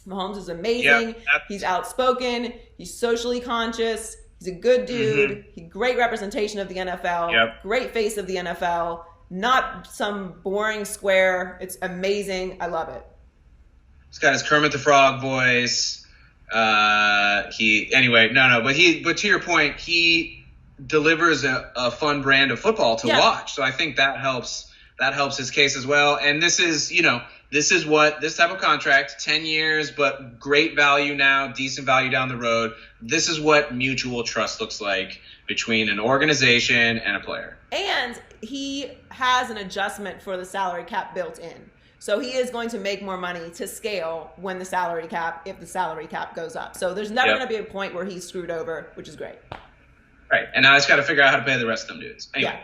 Mahomes is amazing. He's outspoken. He's socially conscious. He's a good dude. He's great representation of the NFL. Great face of the NFL. Not some boring square. It's amazing. I love it. He's got his Kermit the Frog voice. But to your point, he delivers a fun brand of football to watch. So I think that helps his case as well. And this is this type of contract, 10 years, but great value now, decent value down the road. This is what mutual trust looks like between an organization and a player. And he has an adjustment for the salary cap built in. So he is going to make more money to scale if the salary cap goes up. So there's never going to be a point where he's screwed over, which is great. Right. And now I just got to figure out how to pay the rest of them dudes. Anyway.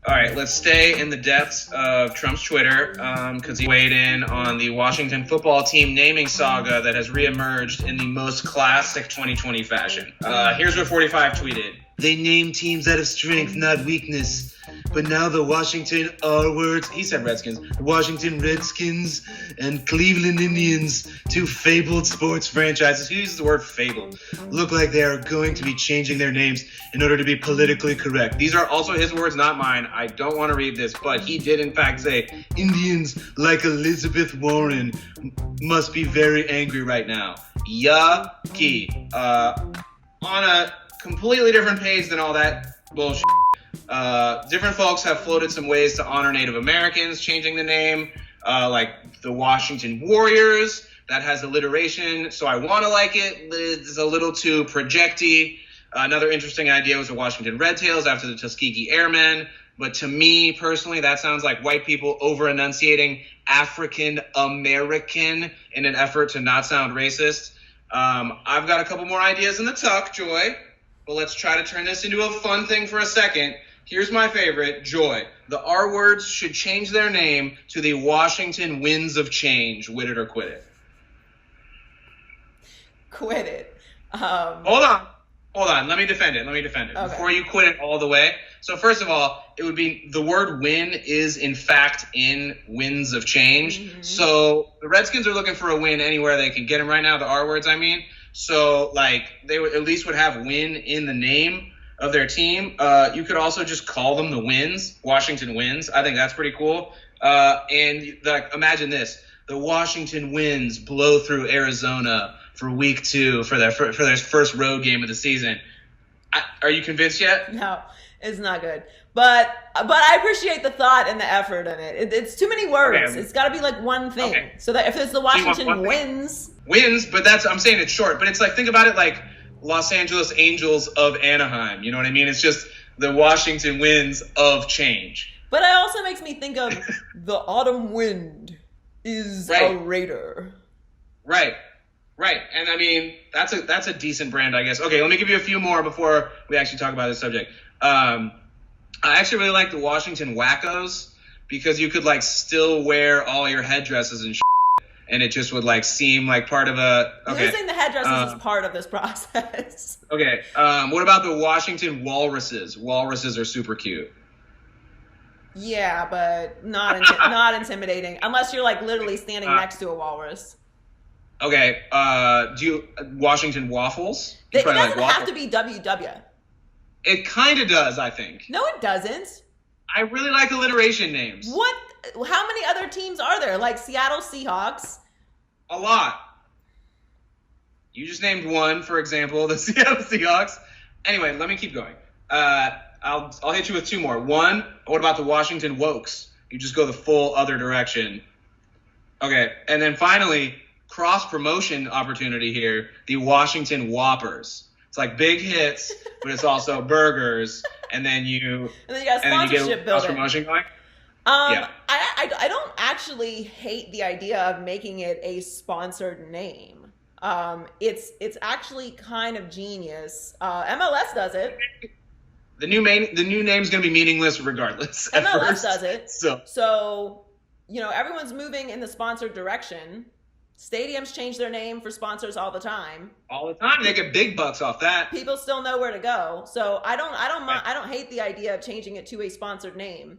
All right, let's stay in the depths of Trump's Twitter because he weighed in on the Washington football team naming saga that has reemerged in the most classic 2020 fashion. Here's what 45 tweeted. They name teams out of strength, not weakness. But now the Washington R-words, he said Redskins, Washington Redskins and Cleveland Indians, two fabled sports franchises, he uses the word fable, look like they are going to be changing their names in order to be politically correct. These are also his words, not mine. I don't want to read this, but he did in fact say, Indians like Elizabeth Warren must be very angry right now. Yucky. On a completely different page than all that bullshit. Different folks have floated some ways to honor Native Americans, changing the name, like the Washington Warriors. That has alliteration, so I want to like it. It's a little too projecty. Another interesting idea was the Washington Red Tails after the Tuskegee Airmen. But to me, personally, that sounds like white people over-enunciating African American in an effort to not sound racist. I've got a couple more ideas in the tuck, Joy. But let's try to turn this into a fun thing for a second. Here's my favorite, Joy. The R words should change their name to the Washington Winds of Change. Wit it or quit it. Quit it. Hold on. Let me defend it. Okay. Before you quit it all the way. So first of all, it would be the word win is in fact in Winds of Change. Mm-hmm. So the Redskins are looking for a win anywhere they can get him right now. The R words, I mean. So like they would at least would have win in the name of their team. You could also just call them the Winds, Washington Winds. I think that's pretty cool. And like imagine this: the Washington Winds blow through Arizona for week 2 for their first road game of the season. Are you convinced yet? No, it's not good. But I appreciate the thought and the effort in it. It's too many words. Okay. It's got to be like one thing. Okay. So that if it's the Washington Winds, but I'm saying it's short. But it's like, think about it like Los Angeles Angels of Anaheim. You know what I mean? It's just the Washington Winds of Change. But it also makes me think of the autumn wind is a Raider. Right. And I mean, that's a decent brand, I guess. Okay, let me give you a few more before we actually talk about this subject. I actually really like the Washington Wackos because you could like still wear all your headdresses and and it just would like seem like part of a. Okay. You're saying the headdresses is part of this process. Okay. What about the Washington Walruses? Walruses are super cute. Yeah, but not intimidating unless you're like literally standing next to a walrus. Okay. Do you Washington Waffles? It doesn't have to be WW. It kind of does, I think. No, it doesn't. I really like alliteration names. What? How many other teams are there? Like Seattle Seahawks? A lot. You just named one, for example, the Seattle Seahawks. Anyway, let me keep going. I'll hit you with 2 more. One, what about the Washington Wokes? You just go the full other direction. Okay, and then finally, cross-promotion opportunity here, the Washington Whoppers. It's like big hits, but it's also burgers, and then you got sponsorship building. Cross-promotion going. Yeah. I don't actually hate the idea of making it a sponsored name. It's actually kind of genius. MLS does it. The new name's gonna be meaningless regardless. MLS does it. So everyone's moving in the sponsored direction. Stadiums change their name for sponsors all the time. They get big bucks off that. People still know where to go. So I don't hate the idea of changing it to a sponsored name,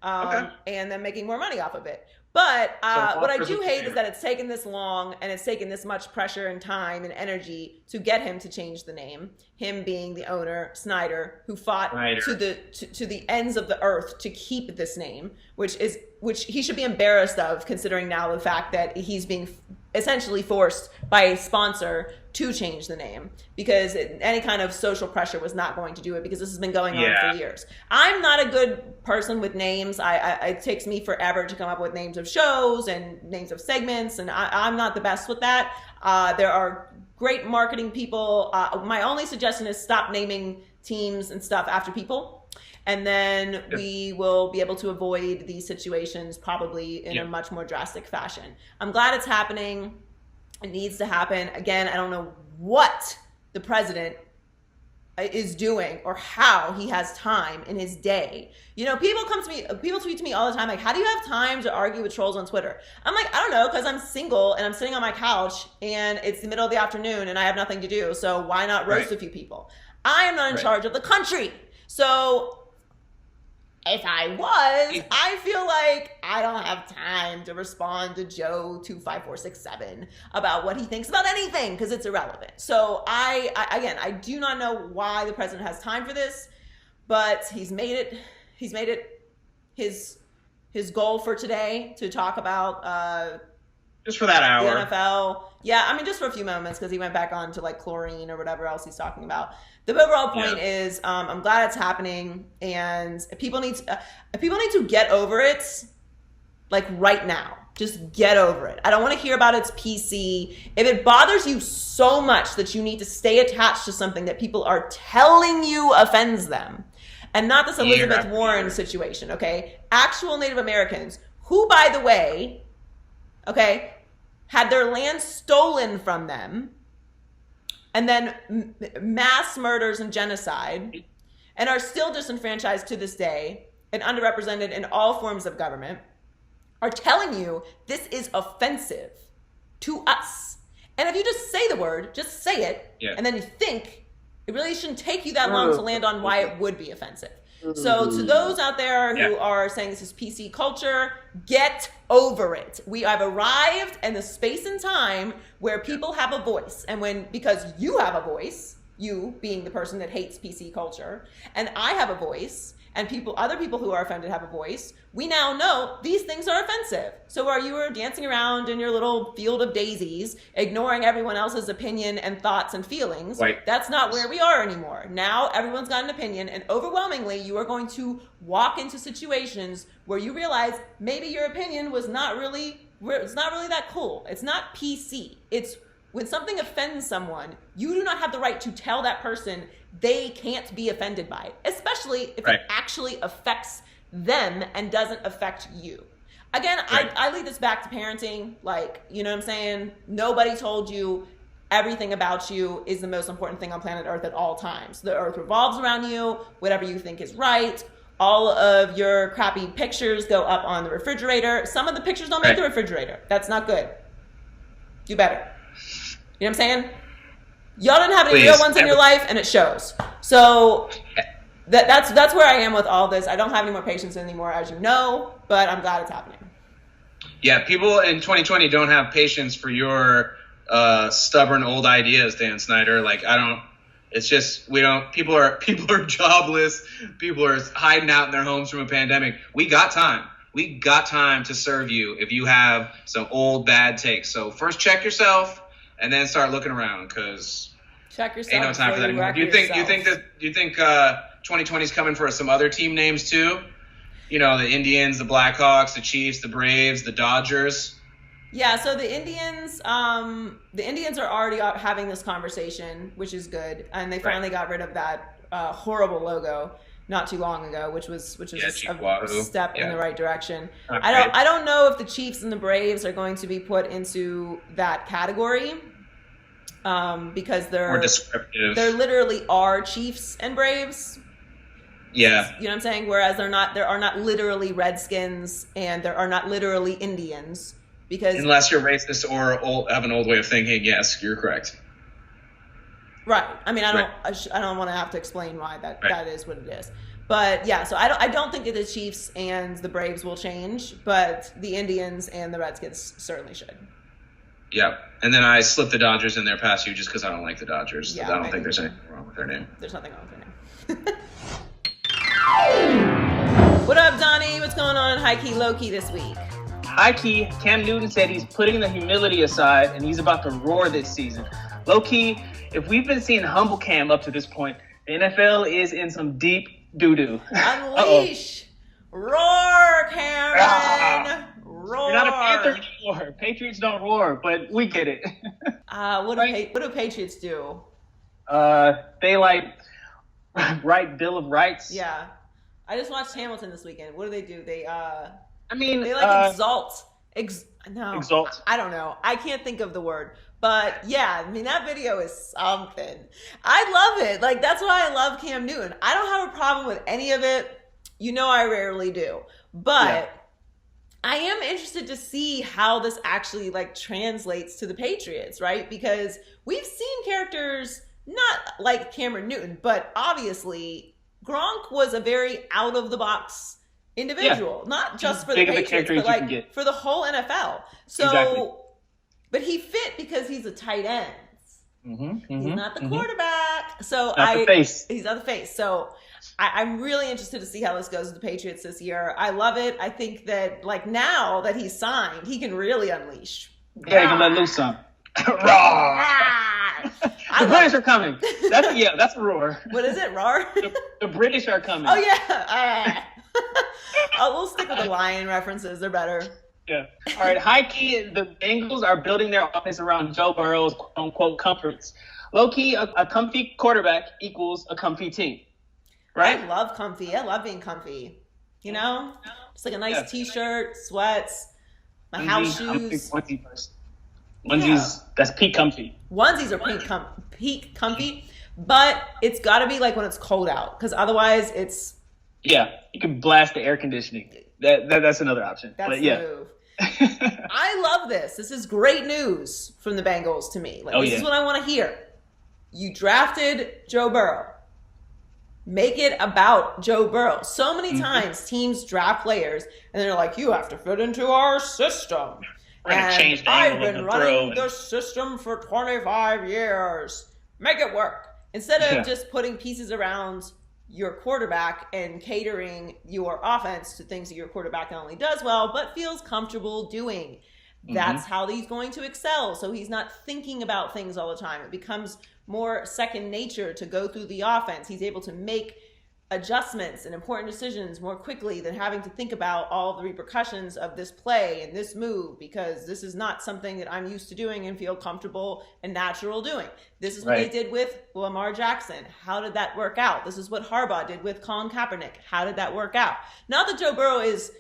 and then making more money off of it. But what I do hate is that it's taken this long and it's taken this much pressure and time and energy to get him to change the name. Him being the owner, Snyder, who fought to the ends of the earth to keep this name, which he should be embarrassed of, considering now the fact that he's being essentially forced by a sponsor to change the name, because any kind of social pressure was not going to do it, because this has been going on for years. I'm not a good person with names. It takes me forever to come up with names of shows and names of segments, and I'm not the best with that. There are great marketing people. My only suggestion is stop naming teams and stuff after people. And then we will be able to avoid these situations probably in a much more drastic fashion. I'm glad it's happening. It needs to happen. Again, I don't know what the president is doing or how he has time in his day. People tweet to me all the time, like, how do you have time to argue with trolls on Twitter? I'm like, I don't know, because I'm single and I'm sitting on my couch and it's the middle of the afternoon and I have nothing to do. So why not roast a few people? I am not in charge of the country. So if I feel like I don't have time to respond to Joe 25467 about what he thinks about anything, because it's irrelevant. So I do not know why the president has time for this, but he's made it his goal for today to talk about just for that hour. The NFL. Yeah, I mean, just for a few moments, because he went back on to like chlorine or whatever else he's talking about. The overall point is, I'm glad it's happening, and people need to get over it, like right now. Just get over it. I don't want to hear about its PC. If it bothers you so much that you need to stay attached to something that people are telling you offends them, and not this Elizabeth Warren situation, okay? Actual Native Americans, who, by the way, had their land stolen from them, and then mass murders and genocide, and are still disenfranchised to this day and underrepresented in all forms of government, are telling you this is offensive to us. And if you just say the word, just say it, and then you think, it really shouldn't take you that long to land on why it would be offensive. So to those out there who are saying this is PC culture, get over it. We have arrived in the space and time where people have a voice. And because you have a voice, you being the person that hates PC culture, and I have a voice, and other people who are offended have a voice, we now know these things are offensive. So while you were dancing around in your little field of daisies, ignoring everyone else's opinion and thoughts and feelings, that's not where we are anymore. Now everyone's got an opinion, and overwhelmingly you are going to walk into situations where you realize maybe your opinion it's not really that cool. It's not PC. It's when something offends someone, you do not have the right to tell that person they can't be offended by it, especially if it actually affects them and doesn't affect you. Again, I lead this back to parenting. Like, you know what I'm saying? Nobody told you everything about you is the most important thing on planet Earth at all times. The Earth revolves around you, whatever you think is right. All of your crappy pictures go up on the refrigerator. Some of the pictures don't make the refrigerator. That's not good. Do better. You know what I'm saying? Y'all didn't have any real ones in your life, and it shows. So that's where I am with all this. I don't have any more patience anymore, as you know, but I'm glad it's happening. Yeah, people in 2020 don't have patience for your stubborn old ideas, Dan Snyder. Like, it's just, people are jobless. People are hiding out in their homes from a pandemic. We got time. We got time to serve you if you have some old bad takes. So first check yourself, and then start looking around, because check yourself. Ain't no time for that anymore. Do you think 2020 is coming for some other team names too? You know, the Indians, the Blackhawks, the Chiefs, the Braves, the Dodgers. Yeah, so the Indians are already having this conversation, which is good, and they finally got rid of that horrible logo not too long ago, which was a step in the right direction. I don't know if the Chiefs and the Braves are going to be put into that category, because they're literally are Chiefs and Braves. Yeah. You know what I'm saying? Whereas there are not literally Redskins and there are not literally Indians, because unless you're racist or have an old way of thinking, yes, you're correct. Right. I mean, I don't want to have to explain why that is what it is. But yeah, so I don't think that the Chiefs and the Braves will change, but the Indians and the Redskins certainly should. Yeah. And then I slipped the Dodgers in there past you just because I don't like the Dodgers. Yeah, I don't think there's anything wrong with their name. There's nothing wrong with their name. What up, Donnie? What's going on in High Key, Low Key this week? High Key, Cam Newton said he's putting the humility aside and he's about to roar this season. Low Key, if we've been seeing humble Cam up to this point, the NFL is in some deep doo-doo. Unleash! Roar, Cameron! Roar! You're not a Panther anymore. Patriots don't roar, but we get it. What do Patriots do? They write Bill of Rights. Yeah. I just watched Hamilton this weekend. What do? They exalt. Exalt. I don't know. I can't think of the word. But yeah, I mean, that video is something. I love it. Like, that's why I love Cam Newton. I don't have a problem with any of it. You know, I rarely do. But I am interested to see how this actually translates to the Patriots, right? Because we've seen characters not like Cameron Newton, but obviously Gronk was a very out of the box individual, not just for the Patriots, but for the whole NFL. So, exactly. But he fit because he's a tight end. He's not the quarterback. So he's not the face. So I'm really interested to see how this goes with the Patriots this year. I love it. I think that now that he's signed, he can really unleash. Yeah, he can let loose some. The British are coming. That's a roar. What is it, roar? The British are coming. Oh yeah. We'll stick with the lion references. They're better. Yeah. All right. High key, the Bengals are building their offense around Joe Burrow's quote unquote comforts. Low key, a comfy quarterback equals a comfy team. Right? I love comfy. I love being comfy. You know, just like a nice t-shirt, sweats, my house shoes. Onesies, that's peak comfy. Onesies are peak comfy. But it's got to be like when it's cold out, because otherwise it's... Yeah, you can blast the air conditioning. That's another option. That's the move. I love this. This is great news from the Bengals to me. Like, this is what I want to hear. You drafted Joe Burrow. Make it about Joe Burrow. So many times teams draft players and they're like, you have to fit into our system. And I've been running the system for 25 years. Make it work. Instead of just putting pieces around your quarterback and catering your offense to things that your quarterback not only does well, but feels comfortable doing. That's how he's going to excel. So he's not thinking about things all the time. It becomes more second nature to go through the offense. He's able to make adjustments and important decisions more quickly than having to think about all the repercussions of this play and this move, because this is not something that I'm used to doing and feel comfortable and natural doing. This is what they did with Lamar Jackson. How did that work out? This is what Harbaugh did with Colin Kaepernick. How did that work out? Not that Joe Burrow is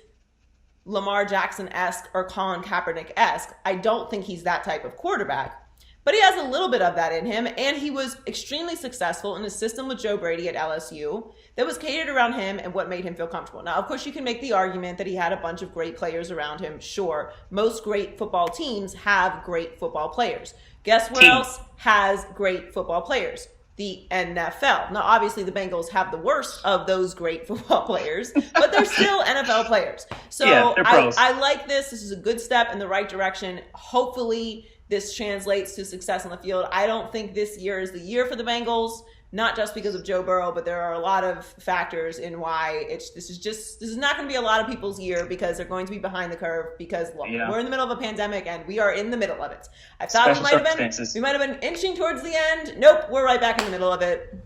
Lamar Jackson-esque or Colin Kaepernick-esque. I don't think he's that type of quarterback. But he has a little bit of that in him, and he was extremely successful in a system with Joe Brady at LSU that was catered around him and what made him feel comfortable. Now, of course, you can make the argument that he had a bunch of great players around him. Sure, most great football teams have great football players. Guess where else has great football players? The NFL. Now, obviously, the Bengals have the worst of those great football players, but they're still NFL players. So I like this. This is a good step in the right direction. Hopefully, this translates to success on the field. I don't think this year is the year for the Bengals, not just because of Joe Burrow, but there are a lot of factors in why this is not going to be a lot of people's year, because they're going to be behind the curve, because look, we're in the middle of a pandemic and we are in the middle of it. I thought we might have been inching towards the end. Nope, we're right back in the middle of it.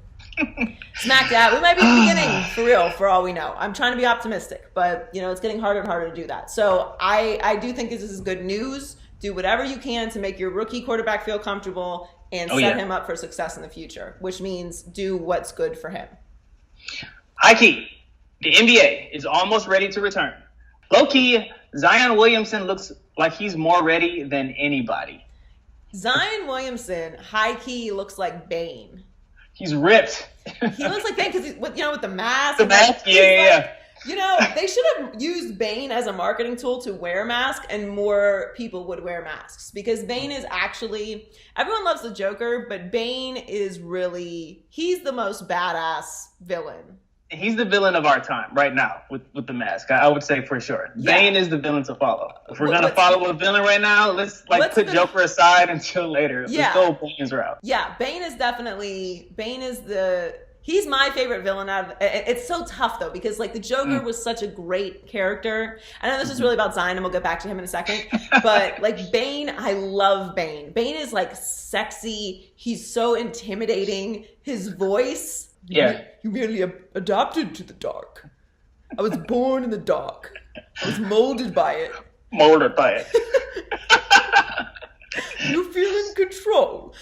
Smack that. We might be at the beginning, for real, for all we know. I'm trying to be optimistic, but it's getting harder and harder to do that. So I do think this is good news. Do whatever you can to make your rookie quarterback feel comfortable and set him up for success in the future, which means do what's good for him. High key, the NBA is almost ready to return. Low key, Zion Williamson looks like he's more ready than anybody. Zion Williamson, high key, looks like Bane. He's ripped. He looks like Bane because with the mask. The mask, yeah. They should have used Bane as a marketing tool to wear a mask, and more people would wear masks, because Bane is actually, everyone loves the Joker, but Bane is he's the most badass villain. He's the villain of our time right now with the mask. I would say for sure. Yeah. Bane is the villain to follow. If we're going to follow a villain right now, let's put Joker aside until later. Let's go Bane's route. Yeah, he's my favorite villain out of it's so tough though, because the Joker was such a great character. I know this is really about Zion and we'll get back to him in a second, but Bane, I love Bane. Bane is sexy. He's so intimidating. His voice. Yeah. You merely adopted to the dark. I was born in the dark. I was molded by it. You feel in control.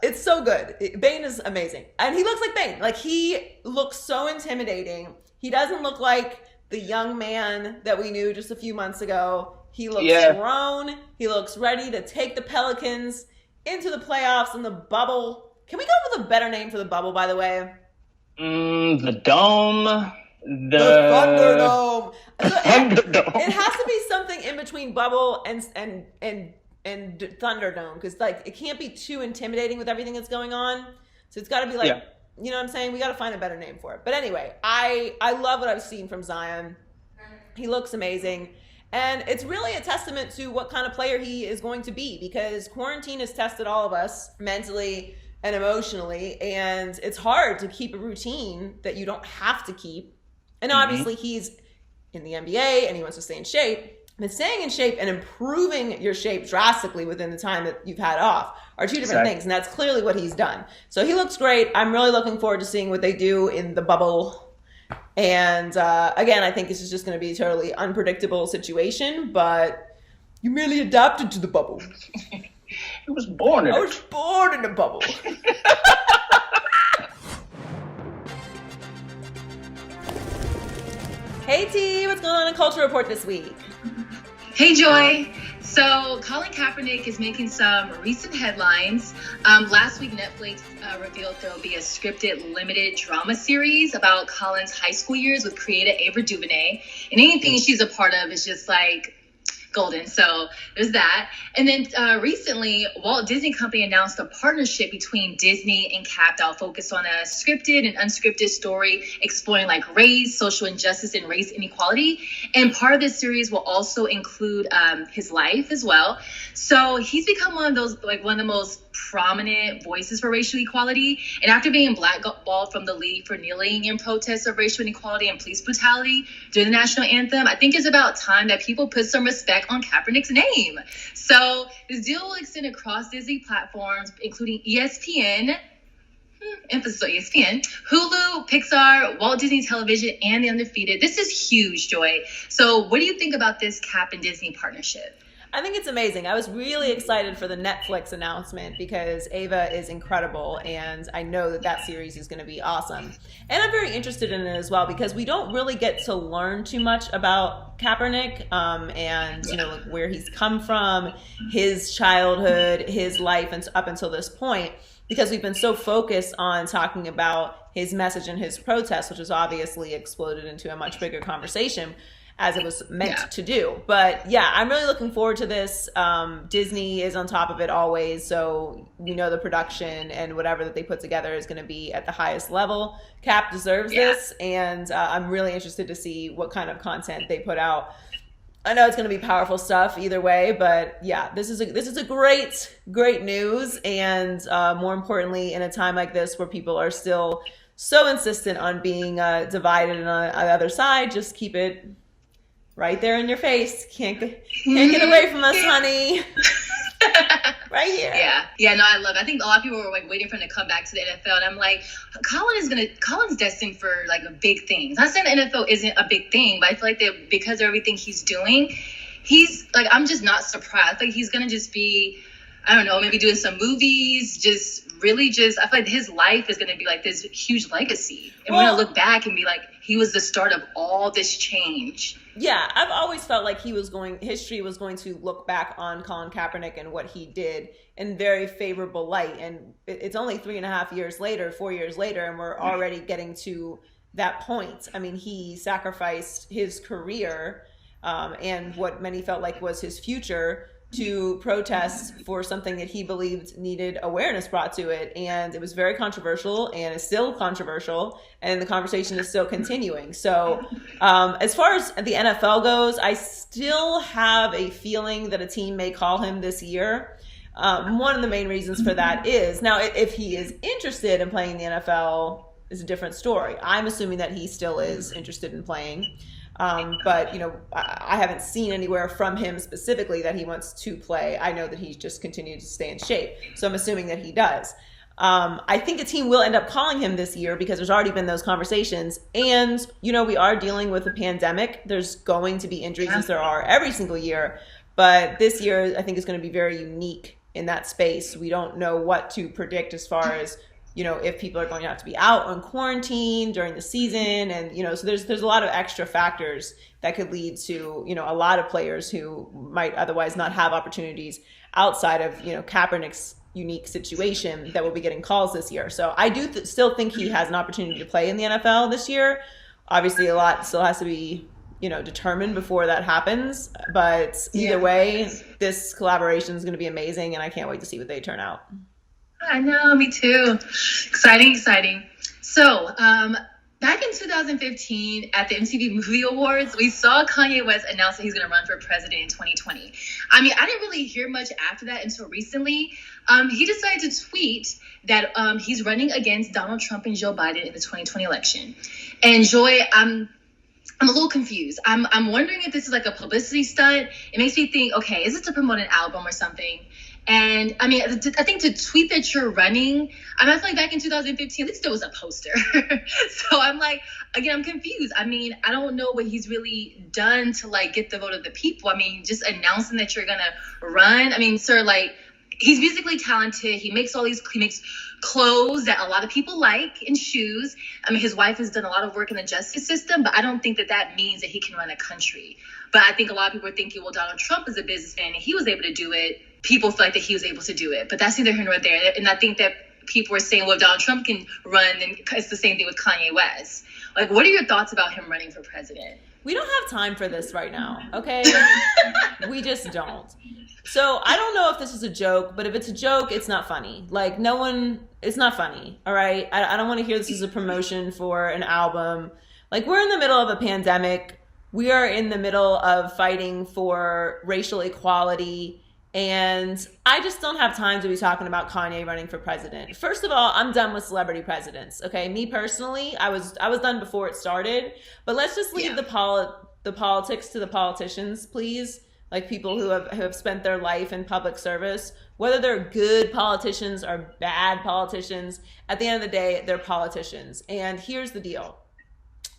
It's so good. Bane is amazing. And he looks like Bane. He looks so intimidating. He doesn't look like the young man that we knew just a few months ago. He looks grown. He looks ready to take the Pelicans into the playoffs in the bubble. Can we go with a better name for the bubble, by the way? The Dome. The Thunderdome. It has to be something in between bubble and Thunderdome, because it can't be too intimidating with everything that's going on. So it's got to be you know what I'm saying? We got to find a better name for it. But anyway, I love what I've seen from Zion. He looks amazing. And it's really a testament to what kind of player he is going to be, because quarantine has tested all of us mentally and emotionally, and it's hard to keep a routine that you don't have to keep. And obviously he's in the NBA and he wants to stay in shape. But staying in shape and improving your shape drastically within the time that you've had off are two different things, and that's clearly what he's done. So he looks great. I'm really looking forward to seeing what they do in the bubble. And again, I think this is just going to be a totally unpredictable situation, but you merely adapted to the bubble. He was born in it. I was born in a bubble. Hey T, what's going on in Culture Report this week? Hey Joy. So So Colin Kaepernick is making some recent headlines. Last week, Netflix revealed there will be a scripted limited drama series about Colin's high school years with creator Ava DuVernay. And anything she's a part of is just like golden. So there's that. And then recently, Walt Disney Company announced a partnership between Disney and Cap that will focus on a scripted and unscripted story exploring like race, social injustice, and race inequality. And part of this series will also include his life as well. So he's become one of the most prominent voices for racial equality. And after being blackballed from the league for kneeling in protest of racial inequality and police brutality during the national anthem, I think it's about time that people put some respect on Kaepernick's name. So this deal will extend across Disney platforms, including ESPN, emphasis on ESPN, Hulu, Pixar, Walt Disney Television, and The Undefeated. This is huge, Joy. So what do you think about this Cap and Disney partnership? I think it's amazing. I was really excited for the Netflix announcement because Ava is incredible, and I know that series is going to be awesome. And I'm very interested in it as well because we don't really get to learn too much about Kaepernick and like where he's come from, his childhood, his life, and up until this point, because we've been so focused on talking about his message and his protest, which has obviously exploded into a much bigger conversation, as it was meant to do. But yeah, I'm really looking forward to this. Disney is on top of it always, so we know the production and whatever that they put together is going to be at the highest level. Cap deserves this, and I'm really interested to see what kind of content they put out. I know it's going to be powerful stuff either way, but yeah, this is a great news, and more importantly, in a time like this where people are still so insistent on being divided and on the other side, just keep it right there in your face. Can't get away from us, honey. Right here. Yeah, no, I love it. I think a lot of people were like waiting for him to come back to the NFL, and I'm like, Colin's destined for like big things. Not saying the NFL isn't a big thing, but I feel like that because of everything he's doing, he's like, I'm just not surprised. Like he's gonna just be, I don't know, maybe doing some movies, I feel like his life is going to be like this huge legacy. And we're going to look back and be like, he was the start of all this change. Yeah, I've always felt like history was going to look back on Colin Kaepernick and what he did in very favorable light. And it's only 4 years later, and we're already getting to that point. I mean, he sacrificed his career and what many felt like was his future to protest for something that he believed needed awareness brought to it. And it was very controversial, and it's still controversial, and the conversation is still continuing. So as far as the NFL goes, I still have a feeling that a team may call him this year. One of the main reasons for that is, now if he is interested in playing the NFL is a different story. I'm assuming that he still is interested in playing. But, I haven't seen anywhere from him specifically that he wants to play. I know that he's just continued to stay in shape. So I'm assuming that he does. I think a team will end up calling him this year because there's already been those conversations. And, we are dealing with a pandemic. There's going to be injuries as there are every single year. But this year, I think is going to be very unique in that space. We don't know what to predict as far as if people are going to have to be out on quarantine during the season. And, so there's a lot of extra factors that could lead to, a lot of players who might otherwise not have opportunities outside of, Kaepernick's unique situation that will be getting calls this year. So I do still think he has an opportunity to play in the NFL this year. Obviously, a lot still has to be, determined before that happens. But either way, this collaboration is going to be amazing, and I can't wait to see what they turn out. I know, me too. Exciting. So, back in 2015 at the MTV Movie Awards, we saw Kanye West announce that he's going to run for president in 2020. I mean, I didn't really hear much after that until recently. He decided to tweet that he's running against Donald Trump and Joe Biden in the 2020 election. And Joy, I'm a little confused. I'm wondering if this is like a publicity stunt. It makes me think, okay, is it to promote an album or something? And I mean, I think to tweet that you're running, I feel like back in 2015, at least there was a poster. So I'm like, again, I'm confused. I mean, I don't know what he's really done to like get the vote of the people. I mean, just announcing that you're going to run. I mean, sir, like, he's musically talented. He makes clothes that a lot of people like and shoes. I mean, his wife has done a lot of work in the justice system, but I don't think that means that he can run a country. But I think a lot of people are thinking, well, Donald Trump is a businessman and he was able to do it. People feel like that he was able to do it, but that's neither here nor there. And I think that people are saying, well, if Donald Trump can run, then it's the same thing with Kanye West. Like, what are your thoughts about him running for president? We don't have time for this right now, okay? We just don't. So I don't know if this is a joke, but if it's a joke, it's not funny. Like, it's not funny, all right? I don't want to hear this as a promotion for an album. Like, we're in the middle of a pandemic. We are in the middle of fighting for racial equality. And I just don't have time to be talking about Kanye running for president. First of all, I'm done with celebrity presidents. Okay, me personally, I was done before it started. But let's just leave the politics to the politicians, please. Like people who have spent their life in public service, whether they're good politicians or bad politicians. At the end of the day, they're politicians. And here's the deal.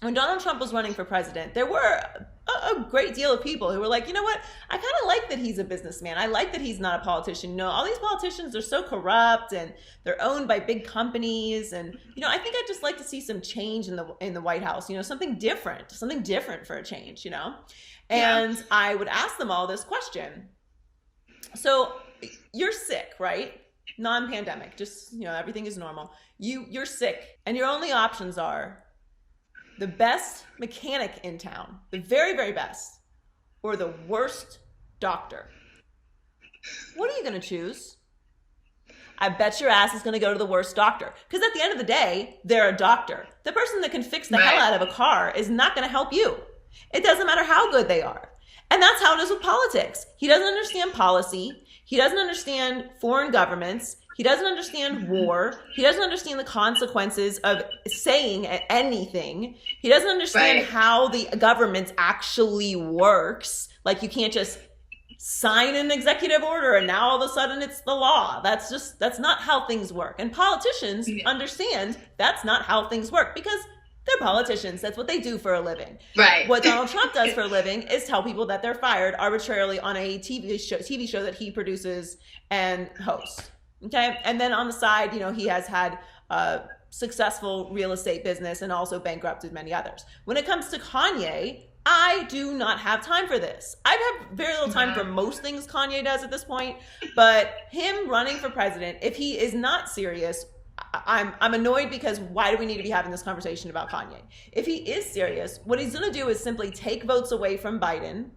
When Donald Trump was running for president, there were a great deal of people who were like, you know what? I kind of like that he's a businessman. I like that he's not a politician. No, all these politicians are so corrupt and they're owned by big companies. And, I think I'd just like to see some change in the White House, something different for a change, And I would ask them all this question. So you're sick, right? Non-pandemic, just, everything is normal. You're sick and your only options are the best mechanic in town, the very, very best, or the worst doctor. What are you going to choose? I bet your ass is going to go to the worst doctor. Because at the end of the day, they're a doctor. The person that can fix the hell out of a car is not going to help you. It doesn't matter how good they are. And that's how it is with politics. He doesn't understand policy. He doesn't understand foreign governments. He doesn't understand war. He doesn't understand the consequences of saying anything. He doesn't understand how the government actually works. Like, you can't just sign an executive order and now all of a sudden it's the law. That's not how things work. And politicians understand that's not how things work because they're politicians. That's what they do for a living. Right. What Donald Trump does for a living is tell people that they're fired arbitrarily on a TV show that he produces and hosts. Okay. And then on the side, he has had a successful real estate business and also bankrupted many others. When it comes to Kanye, I do not have time for this. I have very little time for most things Kanye does at this point, but him running for president, if he is not serious, I'm annoyed because why do we need to be having this conversation about Kanye? If he is serious, what he's going to do is simply take votes away from Biden,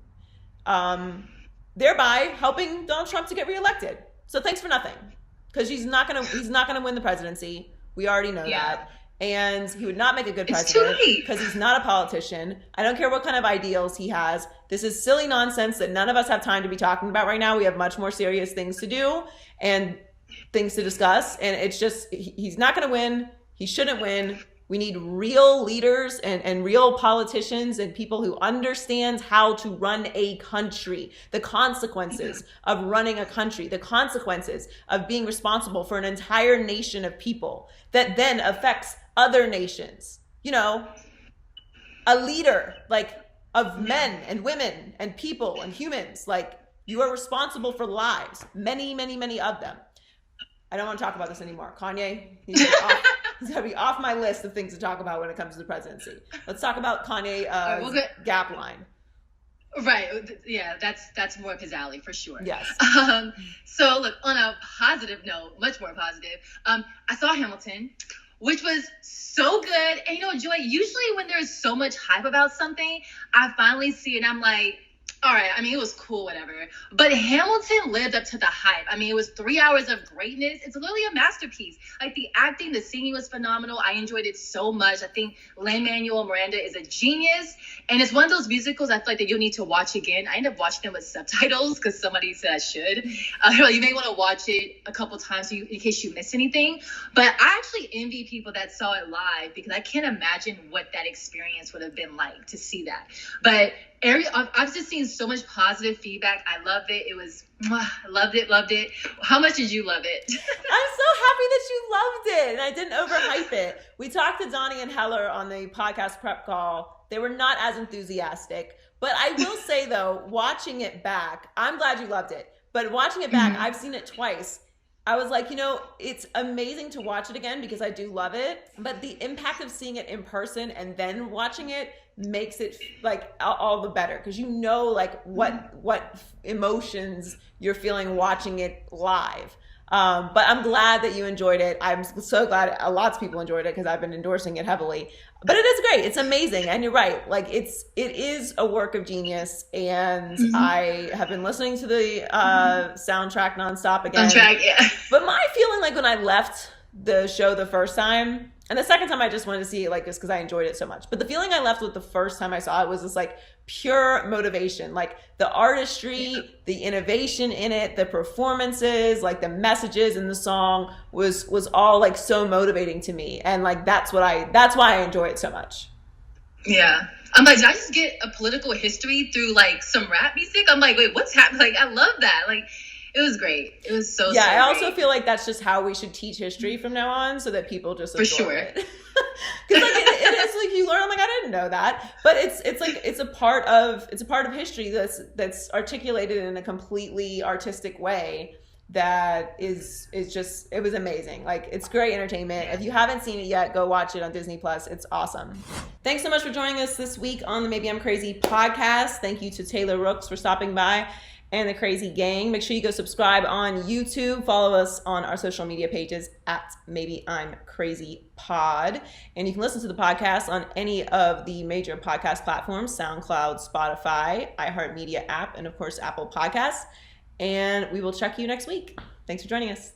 thereby helping Donald Trump to get reelected. So thanks for nothing. Because he's not gonna win the presidency. We already know that. And he would not make a good president because he's not a politician. I don't care what kind of ideals he has. This is silly nonsense that none of us have time to be talking about right now. We have much more serious things to do and things to discuss. And it's just, he's not gonna win. He shouldn't win. We need real leaders and real politicians and people who understand how to run a country, the consequences of running a country, the consequences of being responsible for an entire nation of people that then affects other nations. A leader of men and women and people and humans, you are responsible for lives, many, many, many of them. I don't want to talk about this anymore. Kanye, he's got to be off my list of things to talk about when it comes to the presidency. Let's talk about Kanye Gap line. Right. Yeah, that's more of his alley for sure. Yes. So look, on a positive note, much more positive, I saw Hamilton, which was so good. And Joy, usually when there's so much hype about something, I finally see it and I'm like, all right, it was cool, whatever. But Hamilton lived up to the hype. It was 3 hours of greatness. It's literally a masterpiece. The acting, the singing was phenomenal. I enjoyed it so much. I think Lin-Manuel Miranda is a genius. And it's one of those musicals I feel like that you'll need to watch again. I end up watching them with subtitles because somebody said I should. You may want to watch it a couple times in case you miss anything. But I actually envy people that saw it live because I can't imagine what that experience would have been like to see that. But I've just seen so much positive feedback. I loved it. Loved it. How much did you love it? I'm so happy that you loved it and I didn't overhype it. We talked to Donnie and Heller on the podcast prep call. They were not as enthusiastic, but I will say though, watching it back, I'm glad you loved it. But watching it back, I've seen it twice. I was like, it's amazing to watch it again because I do love it. But the impact of seeing it in person and then watching it makes it like all the better because like what emotions you're feeling watching it live. But I'm glad that you enjoyed it. I'm so glad lots of people enjoyed it because I've been endorsing it heavily. But it is great. It's amazing. And you're right. Like it is a work of genius. And I have been listening to the soundtrack nonstop again. Yeah. But my feeling like when I left the show the first time, and the second time I just wanted to see it like just because I enjoyed it so much. But the feeling I left with the first time I saw it was just like pure motivation. Like the artistry, the innovation in it, the performances, like the messages in the song was all like so motivating to me. And like that's why I enjoy it so much. Yeah. I'm like, did I just get a political history through like some rap music? I'm like, wait, what's happening? Like, I love that. Like, it was great. It was so I also great. feel like that's just how we should teach history from now on, so that people just absorb it. Because like it is like you learn. I'm like, I didn't know that, but it's a part of history that's articulated in a completely artistic way that is just, it was amazing. Like it's great entertainment. If you haven't seen it yet, go watch it on Disney Plus. It's awesome. Thanks so much for joining us this week on the Maybe I'm Crazy podcast. Thank you to Taylor Rooks for stopping by and the Crazy Gang. Make sure you go subscribe on YouTube. Follow us on our social media pages at Maybe I'm Crazy Pod. And you can listen to the podcast on any of the major podcast platforms, SoundCloud, Spotify, iHeartMedia app, and of course, Apple Podcasts. And we will check you next week. Thanks for joining us.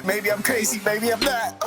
Maybe I'm crazy, maybe I'm not.